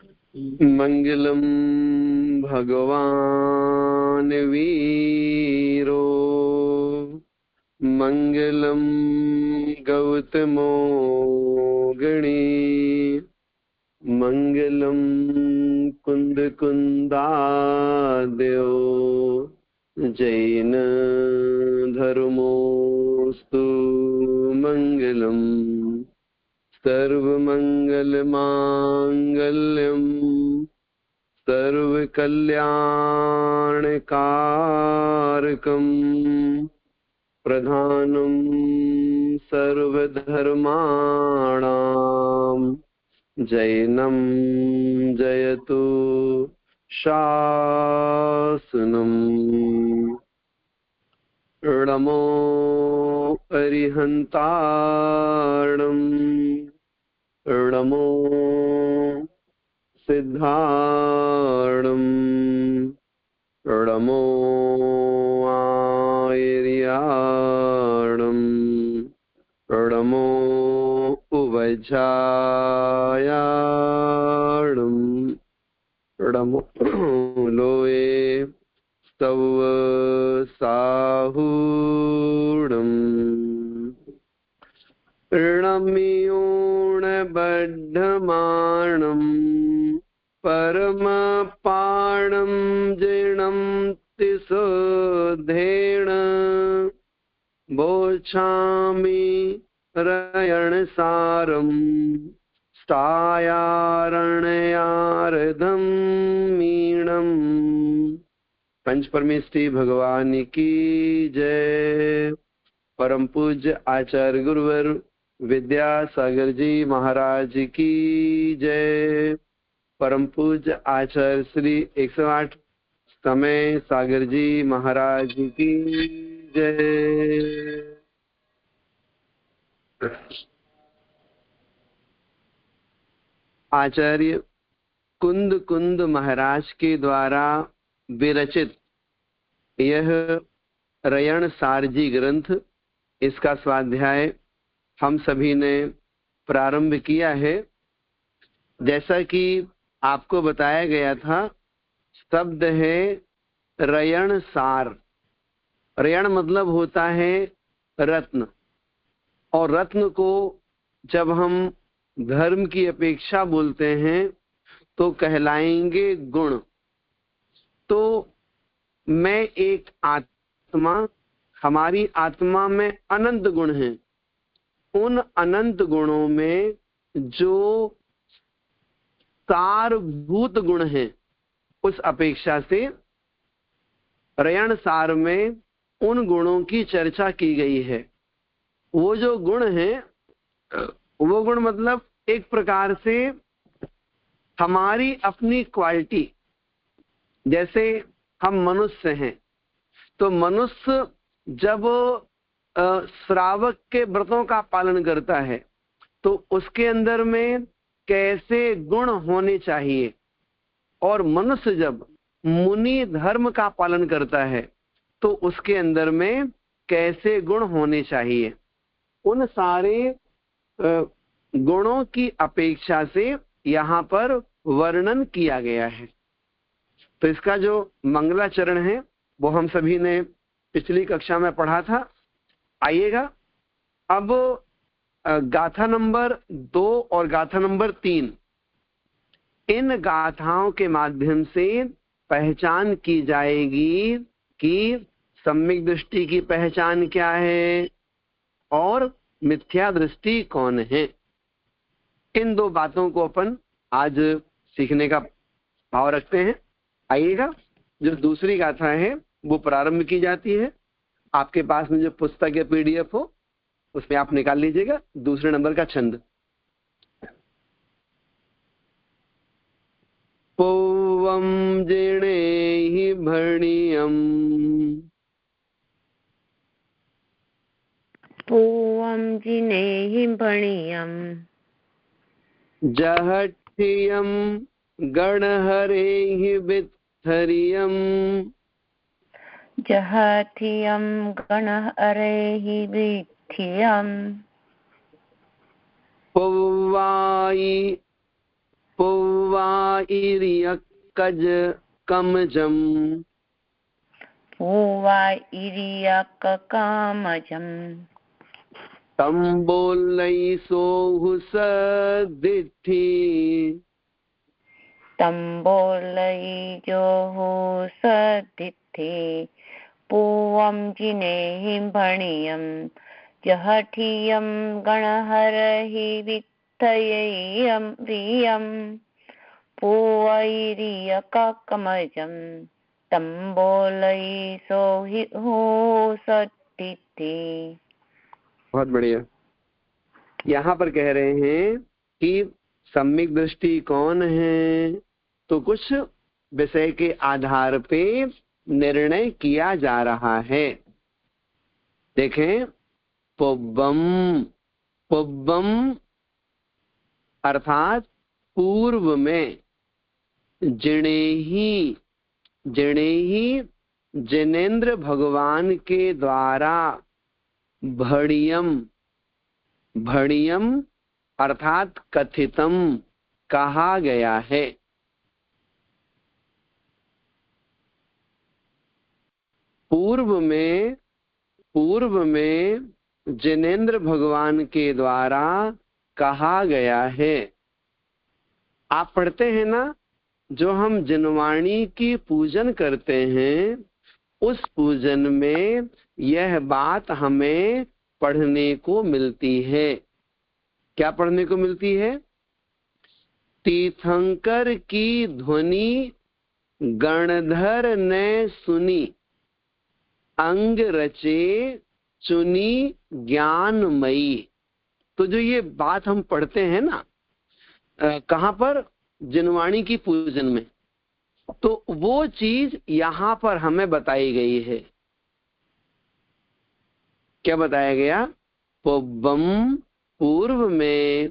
मंगलम भगवान वीरो मंगलम गौतमो गणी मंगलम कुंद कुंदाद्यो जैन धर्मोस्तु मंगलम सर्वमंगलमांगल्यम सर्वकल्याणकारकम प्रधानम सर्वधर्माणाम जैनम जयतु शासनम नमो अरिहंतारणम नमो सिद्धारणम नमो आयर्याणम नमो उवज्झायाणम नमो लोये स्तव साहूणम ऋणमियूणबद्धमाणं परमपाणं जीर्णं तिसोधेण बोच्छामि रयणसारं स्थायारण्यार्धं मीणम्। पंच परमेष्ठी भगवान की जय। परम पूज्य आचार्य गुरुवर विद्यासागर जी महाराज की जय। परम पूज्य आचार्य श्री 108 समय सागर जी महाराज की जय। आचार्य कुंद कुंद महाराज के द्वारा विरचित यह रयण सारजी ग्रंथ, इसका स्वाध्याय हम सभी ने प्रारंभ किया है। जैसा कि आपको बताया गया था, शब्द है रयण सार। रयण मतलब होता है रत्न, और रत्न को जब हम धर्म की अपेक्षा बोलते हैं तो कहलाएंगे गुण। तो मैं एक आत्मा, हमारी आत्मा में अनंत गुण हैं। उन अनंत गुणों में जो सारभूत गुण हैं, उस अपेक्षा से रयण सार में उन गुणों की चर्चा की गई है। वो जो गुण हैं, वो गुण मतलब एक प्रकार से हमारी अपनी क्वालिटी। जैसे हम मनुष्य हैं, तो मनुष्य जब श्रावक के व्रतों का पालन करता है तो उसके अंदर में कैसे गुण होने चाहिए, और मनुष्य जब मुनि धर्म का पालन करता है तो उसके अंदर में कैसे गुण होने चाहिए, उन सारे गुणों की अपेक्षा से यहाँ पर वर्णन किया गया है। तो इसका जो मंगलाचरण है वो हम सभी ने पिछली कक्षा में पढ़ा था। आइएगा अब गाथा नंबर 2 और गाथा नंबर 3, इन गाथाओं के माध्यम से पहचान की जाएगी कि सम्यक दृष्टि की पहचान क्या है और मिथ्या दृष्टि कौन है। इन दो बातों को अपन आज सीखने का भाव रखते हैं। आइएगा, जो दूसरी गाथा है वो प्रारंभ की जाती है। आपके पास में जो पुस्तक या पीडीएफ हो उसमें आप निकाल लीजिएगा दूसरे नंबर का छंद। पौवम जिणेहि भरणीयम, पूवं जिनेहि भणीयं, जहठियम गणहरेहि वित्थरियम, जहठियं गणहरेहि वित्थियं, पौवाई इरियकज कमजम पूवा इरियक कामजम तम्बोलई सोहु सदिथि तम्बोलई जो हो सदिथे पूवम जिनेहि भणियम जहठियम गणहरहि वित्थयेयम रियम पूवैरियककमजम तम्बोलई सोहि हो सदिथे। बहुत बढ़िया। यहाँ पर कह रहे हैं कि सम्यक दृष्टि कौन है, तो कुछ विषय के आधार पे निर्णय किया जा रहा है। देखें, पुब्बम, पुब्बम अर्थात पूर्व में, जिणेहि, जिणेहि जिनेन्द्र भगवान के द्वारा, भणियम, भणियम अर्थात कथितम कहा गया है। पूर्व में, पूर्व में जिनेन्द्र भगवान के द्वारा कहा गया है। आप पढ़ते हैं ना, जो हम जिनवाणी की पूजन करते हैं, उस पूजन में यह बात हमें पढ़ने को मिलती है। क्या पढ़ने को मिलती है? तीर्थंकर की ध्वनि गणधर ने सुनी, अंग रचे चुनी ज्ञानमयी। तो जो ये बात हम पढ़ते हैं ना, कहाँ पर? जिनवाणी की पूजन में, तो वो चीज यहां पर हमें बताई गई है। क्या बताया गया? पुब्बम पूर्व में,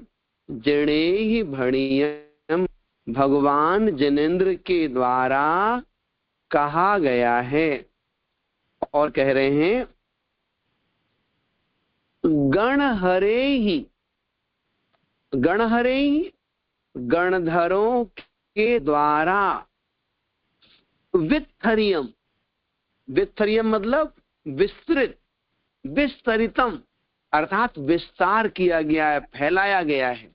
जिणेहि भणियम भगवान जिनेन्द्र के द्वारा कहा गया है। और कह रहे हैं गणहरे ही, गणहरे ही गणधरों के द्वारा, वित्थरियम, वित्थरियम मतलब विस्तृत, विस्तरितम अर्थात विस्तार किया गया है, फैलाया गया है।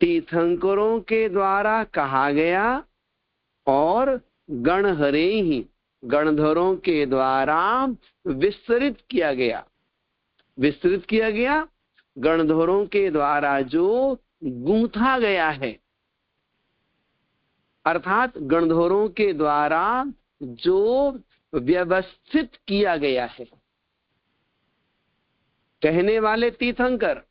तीर्थंकरों के द्वारा कहा गया और गणहरे ही गणधरों के द्वारा विस्तृत किया गया, विस्तृत किया गया, गणधरों के द्वारा जो गूंथा गया है, अर्थात गणधरों के द्वारा जो व्यवस्थित किया गया है। कहने वाले तीर्थंकर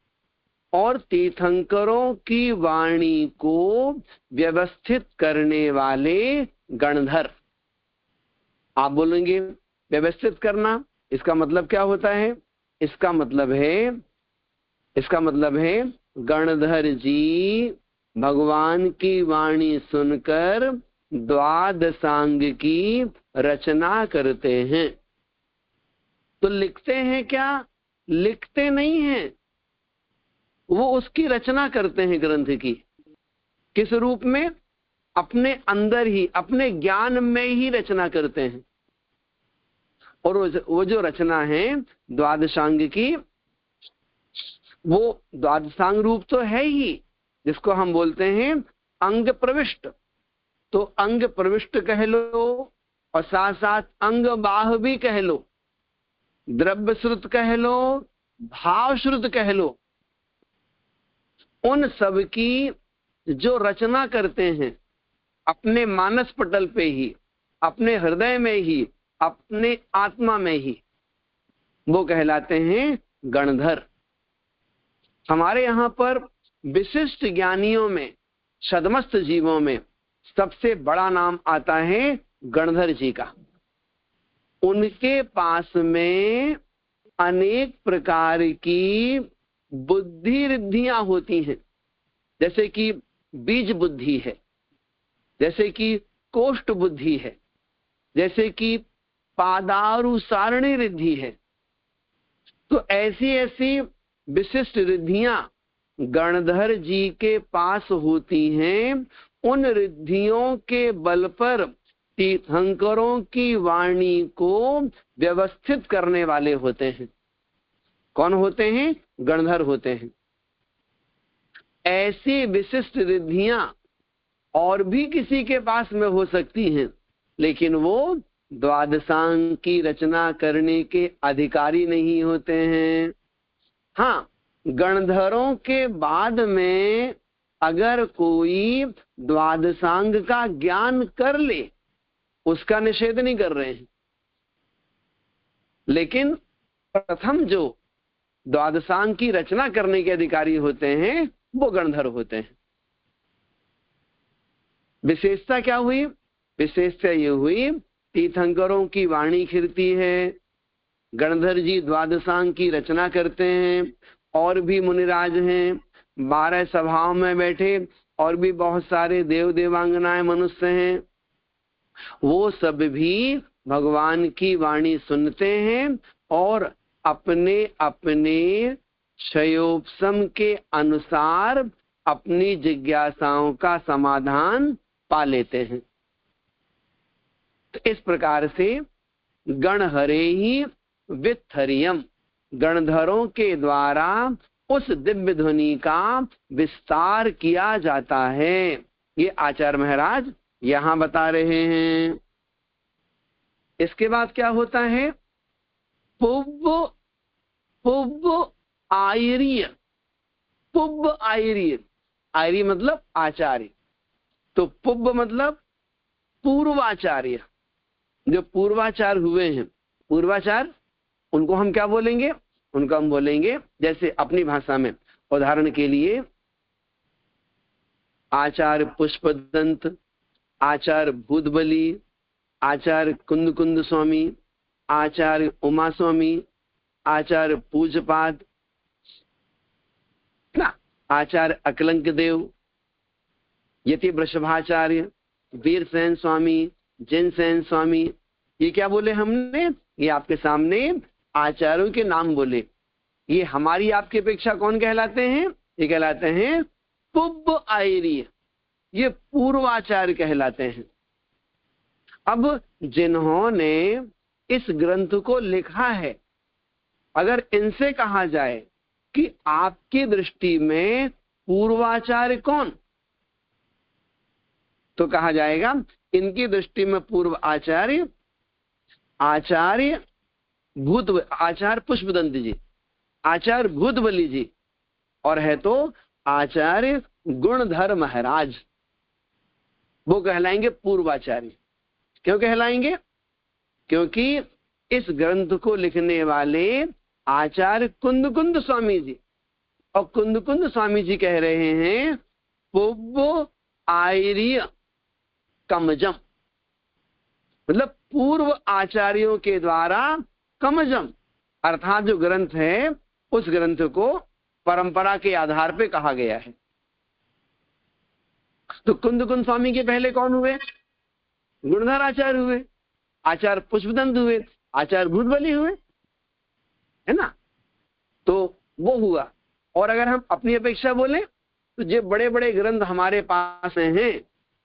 और तीर्थंकरों की वाणी को व्यवस्थित करने वाले गणधर। आप बोलेंगे व्यवस्थित करना, इसका मतलब क्या होता है? इसका मतलब है गणधर जी भगवान की वाणी सुनकर द्वादशांग की रचना करते हैं। तो लिखते हैं क्या? लिखते नहीं हैं, वो उसकी रचना करते हैं ग्रंथ की। किस रूप में? अपने अंदर ही, अपने ज्ञान में ही रचना करते हैं। और वो जो रचना है द्वादशांग की, वो द्वादशांग रूप तो है ही, जिसको हम बोलते हैं अंग प्रविष्ट। तो अंग प्रविष्ट कह लो और साथ साथ अंग बाह भी कह लो, द्रव्य श्रुत कह लो, भाव श्रुत कह लो। उन सब की जो रचना करते हैं अपने मानस पटल पे ही, अपने हृदय में ही, अपने आत्मा में ही, वो कहलाते हैं गणधर। हमारे यहाँ पर विशिष्ट ज्ञानियों में, सदमस्त जीवों में सबसे बड़ा नाम आता है गणधर जी का। उनके पास में अनेक प्रकार की बुद्धि रिद्धियां होती हैं, जैसे कि बीज बुद्धि है, जैसे कि कोष्ठ बुद्धि है, जैसे कि पादारु सारणी रिद्धि है। तो ऐसी ऐसी विशिष्ट रिद्धियां गणधर जी के पास होती हैं, उन रिद्धियों के बल पर तीर्थंकरों की वाणी को व्यवस्थित करने वाले होते हैं। कौन होते हैं? गणधर होते हैं। ऐसी विशिष्ट रिद्धियां और भी किसी के पास में हो सकती हैं, लेकिन वो द्वादशांग की रचना करने के अधिकारी नहीं होते हैं। हाँ, गणधरों के बाद में अगर कोई द्वादशांग का ज्ञान कर ले, उसका निषेध नहीं कर रहे हैं, लेकिन प्रथम जो द्वादशांग की रचना करने के अधिकारी होते हैं वो गणधर होते हैं। विशेषता क्या हुई? विशेषता ये हुई, तीर्थंकरों की वाणी खिरती है, गणधर जी द्वादशांग की रचना करते हैं, और भी मुनिराज हैं, 12 सभाओं में बैठे और भी बहुत सारे देव देवांगनाएं मनुष्य हैं, वो सब भी भगवान की वाणी सुनते हैं और अपने अपने क्षयोपशम के अनुसार अपनी जिज्ञासाओं का समाधान पा लेते हैं। तो इस प्रकार से गणहरे ही वित्थरियम, गणधरों के द्वारा उस दिव्य ध्वनि का विस्तार किया जाता है। ये आचार्य महाराज यहां बता रहे हैं। इसके बाद क्या होता है? पुव्व आयर्य। पुव्व आयर्य, आयर्य मतलब आचार्य, तो पुव्व मतलब पूर्वाचार्य। जो पूर्वाचार हुए हैं, पूर्वाचार, उनको हम क्या बोलेंगे? उनको हम बोलेंगे, जैसे अपनी भाषा में उदाहरण के लिए आचार्य पुष्पदंत, आचार्य भूतबली, आचार्य कुंद कुंद स्वामी, आचार्य उमा स्वामी, आचार्य पूज्यपाद, आचार्य अकलंक देव, यति वृषभाचार्य, वीरसेन स्वामी, जिनसेन स्वामी। ये क्या बोले हमने? ये आपके सामने आचार्यों के नाम बोले। ये हमारी आपकी अपेक्षा कौन कहलाते हैं? ये कहलाते हैं पुव्व आयर्य, ये पूर्वाचार्य कहलाते हैं। अब जिन्होंने इस ग्रंथ को लिखा है, अगर इनसे कहा जाए कि आपकी दृष्टि में पूर्वाचार्य कौन, तो कहा जाएगा इनकी दृष्टि में पूर्व आचार्य आचार्य आचार्य पुष्पदंत जी, आचार्य भूतबली जी, और है तो आचार्य गुणधर महाराज, वो कहलाएंगे पूर्वाचार्य। क्यों कहलाएंगे? क्योंकि इस ग्रंथ को लिखने वाले आचार्य कुंद कुंद स्वामी जी, और कुंद कुंद स्वामी जी कह रहे हैं पुव्व आयर्य कमजम, मतलब पूर्व आचार्यों के द्वारा कमजम, अर्थात जो ग्रंथ है उस ग्रंथ को परंपरा के आधार पे कहा गया है। तो कुंद कुंद स्वामी के पहले कौन हुए? गुणधर आचार्य हुए, आचार्य पुष्पदंत हुए, आचार्य भूतबली हुए, है ना? तो वो हुआ। और अगर हम अपनी अपेक्षा बोलें तो जो बड़े बड़े ग्रंथ हमारे पास हैं,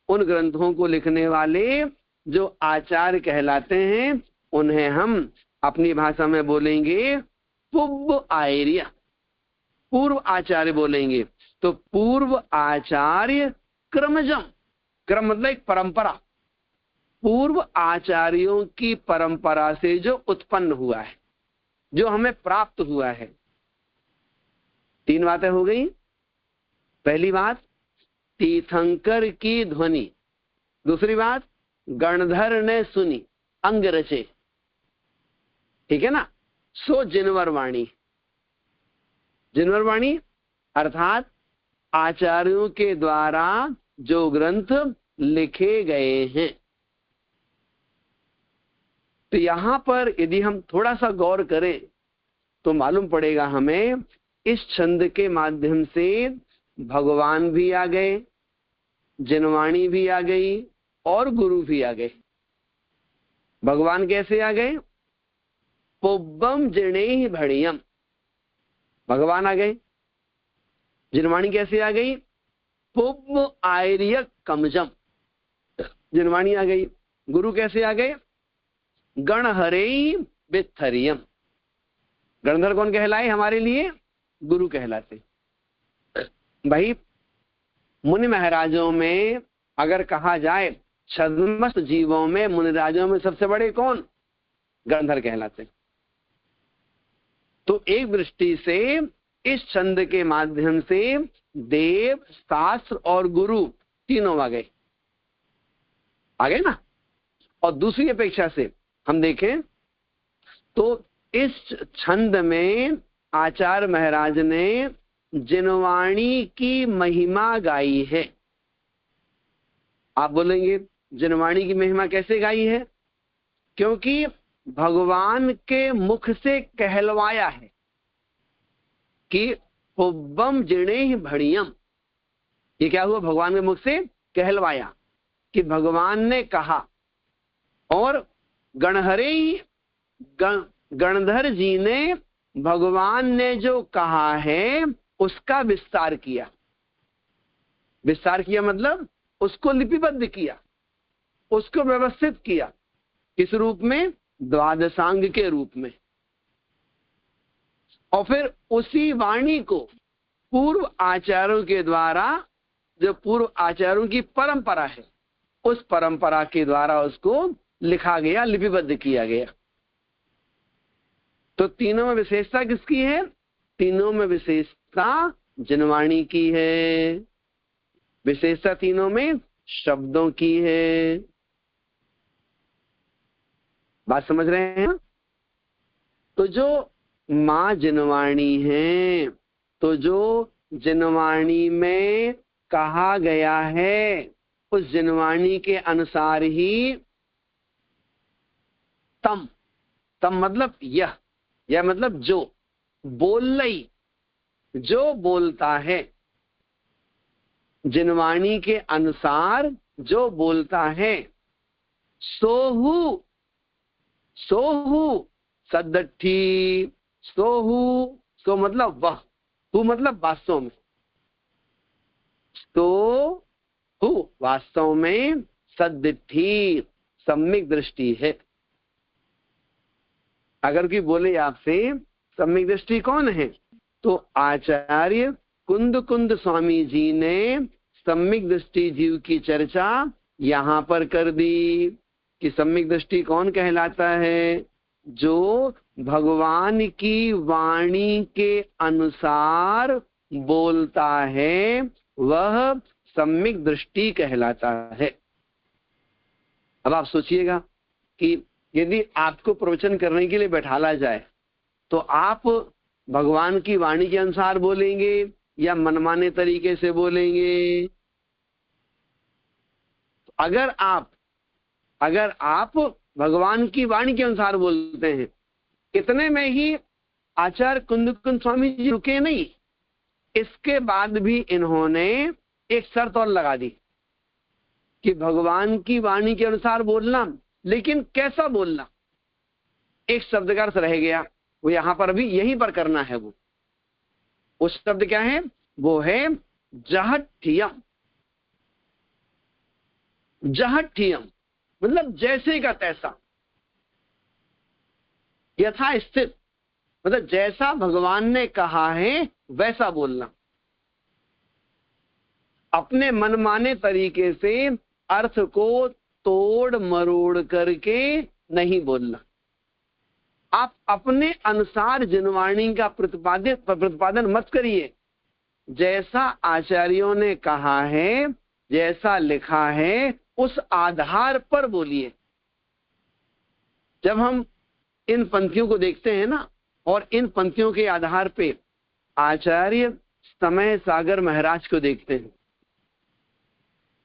उन ग्रंथों को लिखने वाले जो आचार्य कहलाते हैं, उन्हें हम अपनी भाषा में बोलेंगे पुव्व आयर्य, पूर्व आचार्य बोलेंगे। तो पूर्व आचार्य क्रमजम, क्रम मतलब एक परंपरा, पूर्व आचार्यों की परंपरा से जो उत्पन्न हुआ है, जो हमें प्राप्त हुआ है। 3 बातें हो गई। पहली बात तीर्थंकर की ध्वनि, दूसरी बात गणधर ने सुनी, अंग रचे, ठीक है ना? सो जिनवर वाणी, जिनवर वाणी अर्थात आचार्यों के द्वारा जो ग्रंथ लिखे गए हैं। तो यहां पर यदि हम थोड़ा सा गौर करें तो मालूम पड़ेगा हमें, इस छंद के माध्यम से भगवान भी आ गए, जिनवाणी भी आ गई और गुरु भी आ गए। भगवान कैसे आ गए? पुव्वम जिणे भणियम, भगवान आ गए। जिनवाणी कैसे आ गई? पुब आर्य कमजम, जिनवाणी आ गई। गुरु कैसे आ गए? गणहरे बिथरियम। गणधर कौन कहलाए हमारे लिए? गुरु कहलाते। भाई मुनि महाराजों में अगर कहा जाए छद्मस्त जीवों में मुनिराजों में सबसे बड़े कौन? गणधर कहलाते। तो एक दृष्टि से इस छंद के माध्यम से देव, शास्त्र और गुरु तीनों आ गए ना। और दूसरी अपेक्षा से हम देखें तो इस छंद में आचार्य महाराज ने जिनवाणी की महिमा गाई है। आप बोलेंगे जिनवाणी की महिमा कैसे गाई है? क्योंकि भगवान के मुख से कहलवाया है कि पुब्बम जिणे भड़ियम। ये क्या हुआ? भगवान के मुख से कहलवाया कि भगवान ने कहा। और गणहरे गणधर जी ने भगवान ने जो कहा है उसका विस्तार किया। विस्तार किया मतलब उसको लिपिबद्ध किया, उसको व्यवस्थित किया। किस रूप में? द्वादशांग के रूप में। और फिर उसी वाणी को पूर्व आचार्यों के द्वारा, जो पूर्व आचार्यों की परंपरा है, उस परंपरा के द्वारा उसको लिखा गया, लिपिबद्ध किया गया। तो तीनों में विशेषता किसकी है? तीनों में विशेषता जिनवाणी की है। विशेषता तीनों में शब्दों की है। बात समझ रहे हैं? तो जो मां जिनवाणी है, तो जो जिनवाणी में कहा गया है उस जिनवाणी के अनुसार ही तम मतलब यह मतलब जो बोलई, जो बोलता है, जिनवाणी के अनुसार जो बोलता है, सोहू सद्दठी। सोहू, सो मतलब वह, हु मतलब वास्तव में, तो हु वास्तव में सद्दठी सम्यक दृष्टि है। अगर कोई बोले आपसे सम्यक दृष्टि कौन है, तो आचार्य कुंद स्वामी जी ने सम्यक दृष्टि जीव की चर्चा यहां पर कर दी कि सम्यक दृष्टि कौन कहलाता है? जो भगवान की वाणी के अनुसार बोलता है वह सम्यक दृष्टि कहलाता है। अब आप सोचिएगा कि यदि आपको प्रवचन करने के लिए बैठाला जाए तो आप भगवान की वाणी के अनुसार बोलेंगे या मनमाने तरीके से बोलेंगे? अगर आप भगवान की वाणी के अनुसार बोलते हैं, इतने में ही आचार्य कुंद स्वामी जी रुके नहीं, इसके बाद भी इन्होंने एक शर्त और लगा दी कि भगवान की वाणी के अनुसार बोलना, लेकिन कैसा बोलना? एक शब्द का अर्थ रह गया, वो यहां पर भी यहीं पर करना है। वो उस शब्द क्या है? वो है जहठियम। जहठियम मतलब जैसे का तैसा, यथा स्थित मतलब जैसा भगवान ने कहा है वैसा बोलना। अपने मनमाने तरीके से अर्थ को तोड़ मरोड़ करके नहीं बोलना। आप अपने अनुसार जिनवाणी का प्रतिपादन मत करिए। जैसा आचार्यों ने कहा है, जैसा लिखा है, उस आधार पर बोलिए। जब हम इन पंक्तियों को देखते हैं ना, और इन पंक्तियों के आधार पे आचार्य समय सागर महाराज को देखते हैं,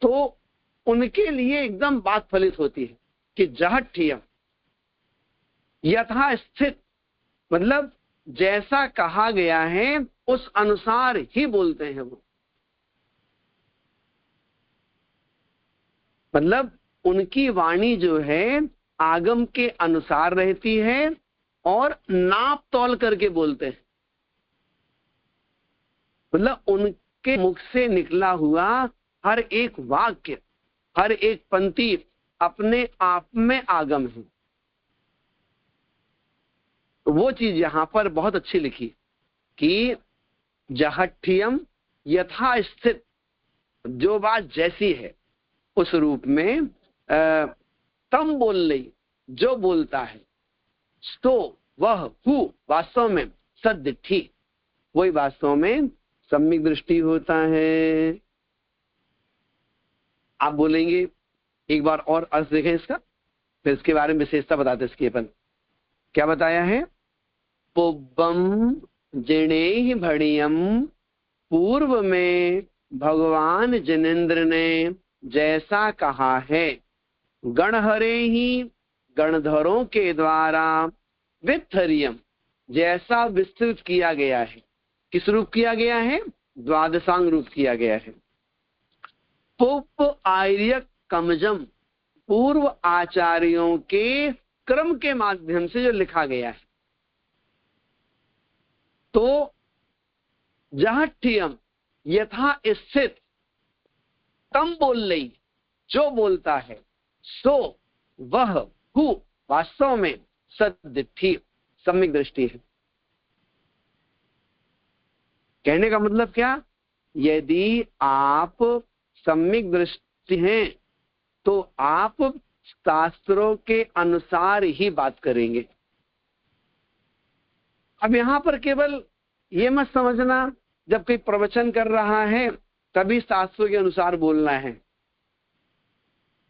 तो उनके लिए एकदम बात फलित होती है कि जहठियम यथा स्थित मतलब जैसा कहा गया है उस अनुसार ही बोलते हैं वो। मतलब उनकी वाणी जो है आगम के अनुसार रहती है और नाप तौल करके बोलते हैं। मतलब उनके मुख से निकला हुआ हर एक वाक्य, हर एक पंक्ति अपने आप में आगम है। वो चीज यहां पर बहुत अच्छी लिखी कि जहठ्यम यथा स्थित, जो बात जैसी है उस रूप में तम बोल ली, जो बोलता है, तो वह हु वास्तव में सद्दिठी, वही वास्तव में सम्यक दृष्टि होता है। आप बोलेंगे, एक बार और अर्थ देखें इसका, फिर इसके बारे में विशेषता बताते इसकी अपन। क्या बताया है? पुब्बम जिणेहि भणियम, पूर्व में भगवान जिनेन्द्र ने जैसा कहा है, गणहरे ही गणधरों के द्वारा वित्थरियम, जैसा विस्तृत किया गया है। किस रूप किया गया है? द्वादशांग रूप किया गया है। पुप आर्य कमजम, पूर्व आचार्यों के क्रम के माध्यम से जो लिखा गया है। तो जहठ्यम यथा स्थित, तम बोल लई, जो बोलता है, सो वह हु वास्तव में सद्दिठी, सम्यक दृष्टि है। कहने का मतलब क्या? यदि आप सम्यक दृष्टि हैं तो आप शास्त्रों के अनुसार ही बात करेंगे। अब यहां पर केवल ये मत समझना जब कोई प्रवचन कर रहा है तभी शास्त्रों के अनुसार बोलना है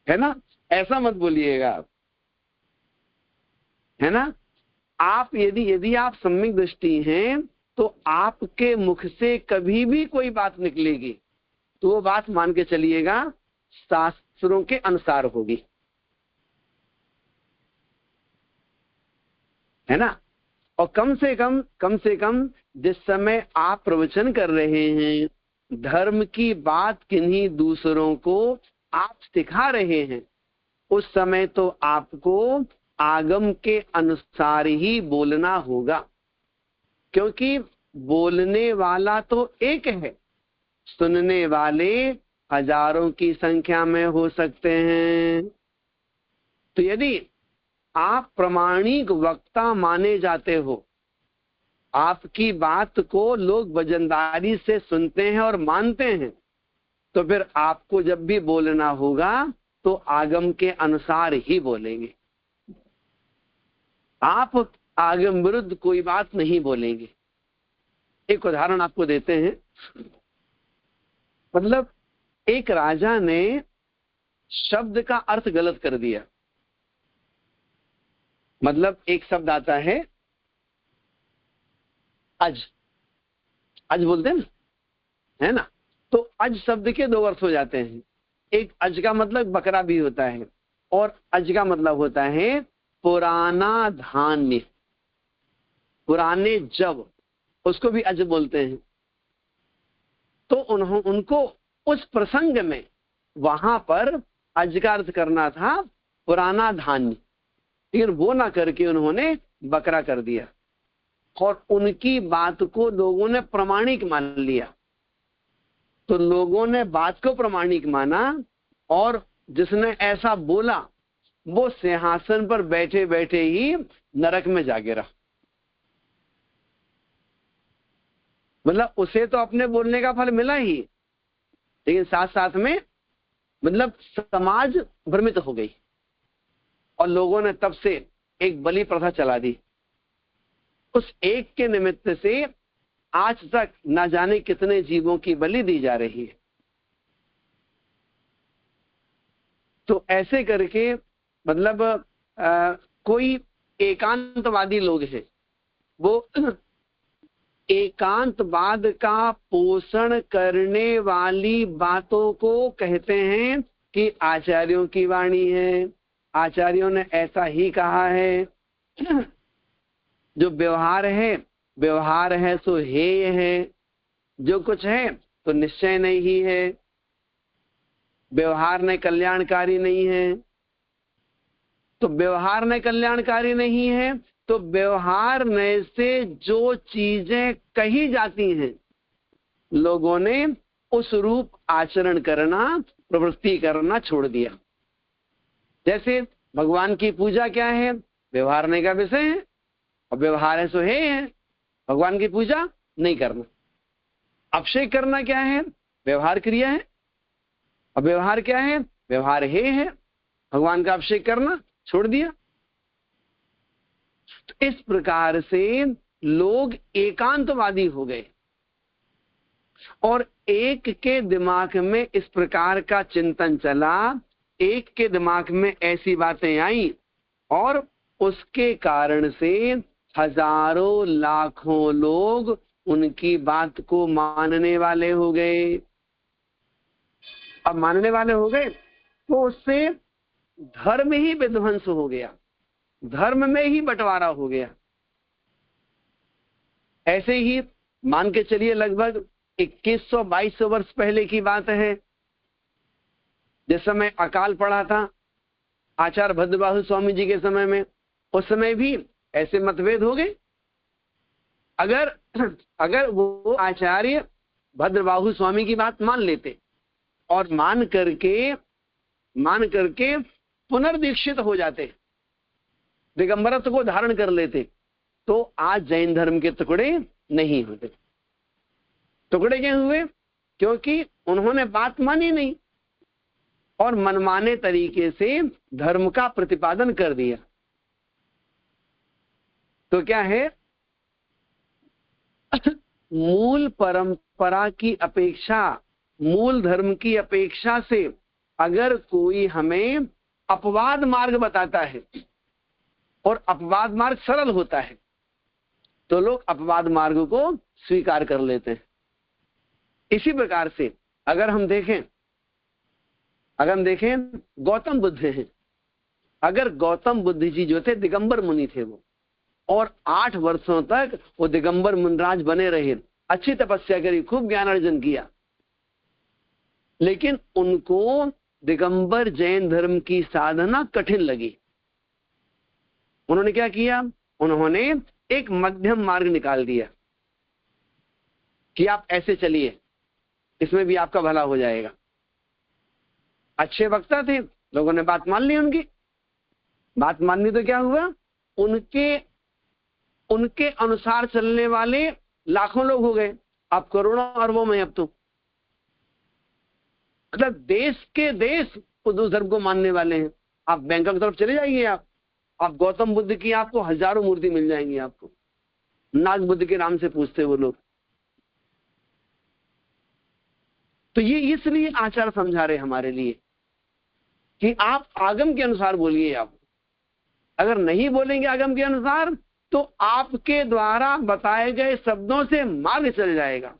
ना, ऐसा मत बोलिएगा आप, है ना। आप यदि आप सम्यक दृष्टि हैं तो आपके मुख से कभी भी कोई बात निकलेगी तो वो बात मान के चलिएगा शास्त्रों के अनुसार होगी, है ना। और कम से कम जिस समय आप प्रवचन कर रहे हैं, धर्म की बात किन्हीं दूसरों को आप सिखा रहे हैं, उस समय तो आपको आगम के अनुसार ही बोलना होगा, क्योंकि बोलने वाला तो एक है, सुनने वाले हजारों की संख्या में हो सकते हैं। तो यदि आप प्रामाणिक वक्ता माने जाते हो, आपकी बात को लोग वजनदारी से सुनते हैं और मानते हैं, तो फिर आपको जब भी बोलना होगा तो आगम के अनुसार ही बोलेंगे। आप आगम विरुद्ध कोई बात नहीं बोलेंगे। एक उदाहरण आपको देते हैं। मतलब एक राजा ने शब्द का अर्थ गलत कर दिया। मतलब एक शब्द आता है अज, अज बोलते हैं ना, है ना। तो अज शब्द के दो अर्थ हो जाते हैं। एक अज का मतलब बकरा भी होता है और अज का मतलब होता है पुराना धान्य, पुराने जब, उसको भी अज बोलते हैं। तो उनको उस प्रसंग में वहां पर अज का अर्थ करना था पुराना धान्य, लेकिन वो ना करके उन्होंने बकरा कर दिया और उनकी बात को लोगों ने प्रमाणिक मान लिया। तो लोगों ने बात को प्रमाणिक माना और जिसने ऐसा बोला वो सिंहासन पर बैठे बैठे ही नरक में जा गिरा। मतलब उसे तो अपने बोलने का फल मिला ही, लेकिन साथ साथ में मतलब समाज भ्रमित हो गई और लोगों ने तब से एक बलि प्रथा चला दी। उस एक के निमित्त से आज तक ना जाने कितने जीवों की बलि दी जा रही है। तो ऐसे करके मतलब कोई एकांतवादी लोग हैं, वो एकांतवाद का पोषण करने वाली बातों को कहते हैं कि आचार्यों की वाणी है, आचार्यों ने ऐसा ही कहा है। जो व्यवहार है सो हेय है, जो कुछ है तो निश्चय नहीं है, व्यवहार में कल्याणकारी नहीं है। तो व्यवहार में कल्याणकारी नहीं है तो व्यवहार में से जो चीजें कही जाती हैं लोगों ने उस रूप आचरण करना, प्रवृत्ति करना छोड़ दिया। जैसे भगवान की पूजा क्या है? व्यवहारने का विषय है, और व्यवहार है सो है भगवान की पूजा नहीं करना। अभिषेक करना क्या है? व्यवहार क्रिया है, और व्यवहार क्या है? व्यवहार है भगवान का अभिषेक करना छोड़ दिया। तो इस प्रकार से लोग एकांतवादी हो गए, और एक के दिमाग में इस प्रकार का चिंतन चला, एक के दिमाग में ऐसी बातें आई, और उसके कारण से हजारों लाखों लोग उनकी बात को मानने वाले हो गए। अब मानने वाले हो गए तो उससे धर्म ही विध्वंस हो गया, धर्म में ही बंटवारा हो गया। ऐसे ही मान के चलिए लगभग 2100-2200 वर्ष पहले की बात है, जिस समय अकाल पड़ा था आचार्य भद्रबाहु स्वामी जी के समय में, उस समय भी ऐसे मतभेद हो गए। अगर वो आचार्य भद्रबाहु स्वामी की बात मान लेते और मान करके पुनर्दीक्षित हो जाते, दिगंबरत्व को धारण कर लेते, तो आज जैन धर्म के टुकड़े नहीं होते। टुकड़े क्यों हुए? क्योंकि उन्होंने बात मानी नहीं और मनमाने तरीके से धर्म का प्रतिपादन कर दिया। तो क्या है, मूल परंपरा की अपेक्षा, मूल धर्म की अपेक्षा से अगर कोई हमें अपवाद मार्ग बताता है और अपवाद मार्ग सरल होता है, तो लोग अपवाद मार्ग को स्वीकार कर लेते हैं। इसी प्रकार से अगर हम देखें गौतम बुद्ध हैं। अगर गौतम बुद्ध जी जो थे दिगंबर मुनि थे वो, और 8 वर्षों तक वो दिगंबर मुनिराज बने रहे, अच्छी तपस्या करी, खूब ज्ञान अर्जन किया, लेकिन उनको दिगंबर जैन धर्म की साधना कठिन लगी। उन्होंने क्या किया? उन्होंने एक मध्यम मार्ग निकाल दिया कि आप ऐसे चलिए, इसमें भी आपका भला हो जाएगा। अच्छे वक्ता थे, लोगों ने बात मान ली, उनकी बात माननी, तो क्या हुआ, उनके अनुसार चलने वाले लाखों लोग हो गए, अब करोड़ों अरबों में। अब तो मतलब देश के देश उस धर्म को मानने वाले हैं। आप बैंकॉक की तरफ चले जाइए, आप गौतम बुद्ध की आपको हजारों मूर्ति मिल जाएंगी। आपको नाग बुद्ध के नाम से पूछते वो लोग। तो ये इसलिए आचार समझा रहे हमारे लिए कि आप आगम के अनुसार बोलिए। आप अगर नहीं बोलेंगे आगम के अनुसार, तो आपके द्वारा बताए गए शब्दों से मार्ग चल जाएगा,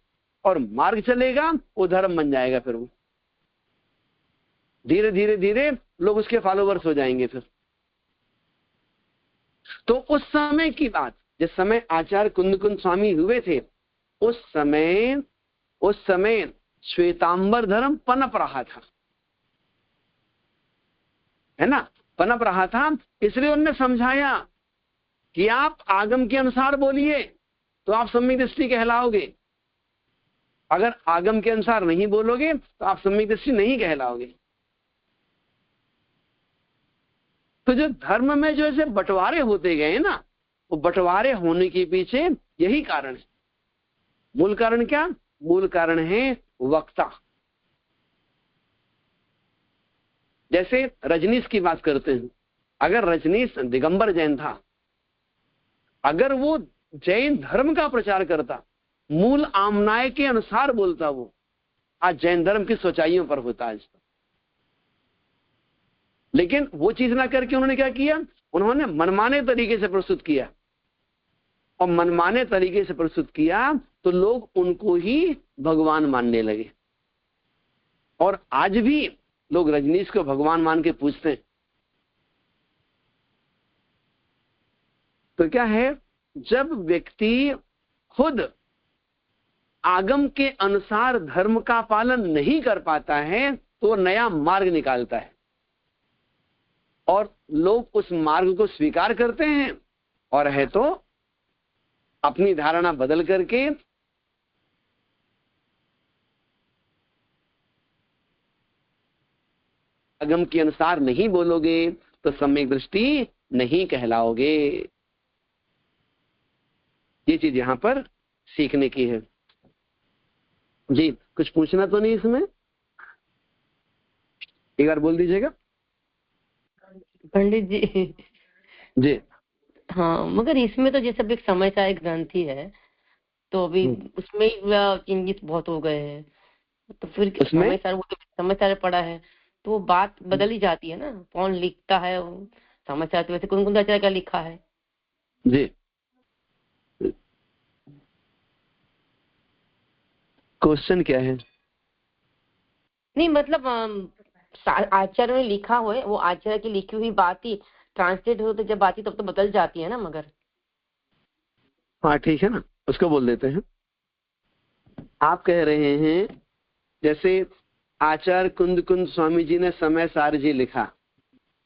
और मार्ग चलेगा वो धर्म बन जाएगा। फिर वो धीरे धीरे धीरे लोग उसके फॉलोवर्स हो जाएंगे। फिर तो उस समय की बात, जिस समय आचार्य कुंद स्वामी हुए थे, उस समय श्वेतांबर धर्म पनप रहा था, है ना, पनप रहा था। इसलिए उन्होंने समझाया कि आप आगम के अनुसार बोलिए तो आप सम्यक दृष्टि कहलाओगे, अगर आगम के अनुसार नहीं बोलोगे तो आप सम्यक दृष्टि नहीं कहलाओगे। तो जो धर्म में जो ऐसे बंटवारे होते गए ना, वो बंटवारे होने के पीछे यही कारण है। मूल कारण क्या? मूल कारण है वक्ता। जैसे रजनीश की बात करते हैं, अगर रजनीश दिगंबर जैन था, अगर वो जैन धर्म का प्रचार करता, मूल आमनाय के अनुसार बोलता, वो आज जैन धर्म की सच्चाइयों पर होता आज। लेकिन वो चीज ना करके उन्होंने क्या किया? उन्होंने मनमाने तरीके से प्रस्तुत किया, और मनमाने तरीके से प्रस्तुत किया तो लोग उनको ही भगवान मानने लगे। और आज भी लोग रजनीश को भगवान मान के पूछते हैं। तो क्या है, जब व्यक्ति खुद आगम के अनुसार धर्म का पालन नहीं कर पाता है, तो नया मार्ग निकालता है, और लोग उस मार्ग को स्वीकार करते हैं, और है तो अपनी धारणा बदल करके आगम के अनुसार नहीं बोलोगे तो सम्यक दृष्टि नहीं कहलाओगे। ये चीज यहां पर सीखने की है। जी कुछ पूछना तो नहीं इसमें? एक बार बोल दीजिएगा। पंडित जी जी हाँ, मगर इसमें तो जैसे अभी एक समयसार ग्रंथि है, तो अभी उसमें चेंजेस बहुत हो गए हैं, तो फिर उसमें समयसार, वो तो समयसार पड़ा है तो वो बात बदल ही जाती है ना, कौन लिखता है समयसार, तो वैसे कौन कौन सा क्या लिखा है। जी क्वेश्चन क्या है? नहीं मतलब आचार्य ने लिखा हुआ है, वो आचार्य की लिखी हुई बात ही ट्रांसलेट हो तो जब आती तब तो बदल जाती है ना। मगर हाँ ठीक है ना, उसको बोल देते हैं। आप कह रहे हैं जैसे आचार्य कुंद कुंद स्वामी जी ने समय सार जी लिखा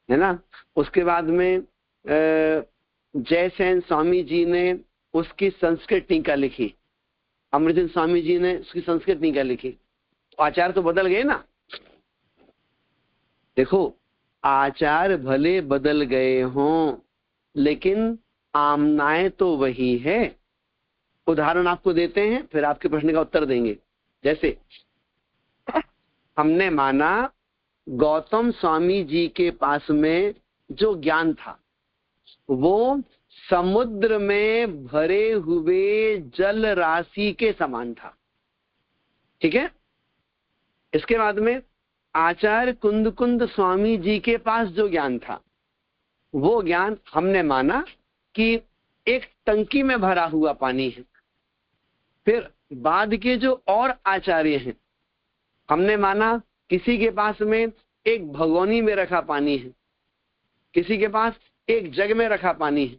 है ना, उसके बाद में जयसेन स्वामी जी ने उसकी संस्कृत टीका लिखी, अमृतचंद स्वामी जी ने उसकी संस्कृत टीका लिखी, तो आचार्य तो बदल गए ना। देखो आचार्य भले बदल गए हों लेकिन आमनाएं तो वही है। उदाहरण आपको देते हैं फिर आपके प्रश्न का उत्तर देंगे। जैसे हमने माना गौतम स्वामी जी के पास में जो ज्ञान था वो समुद्र में भरे हुए जल राशि के समान था, ठीक है। इसके बाद में आचार्य कुंद कुंद स्वामी जी के पास जो ज्ञान था वो ज्ञान हमने माना कि एक टंकी में भरा हुआ पानी है। फिर बाद के जो और आचार्य हैं हमने माना किसी के पास में एक भगोनी में रखा पानी है, किसी के पास एक जग में रखा पानी है,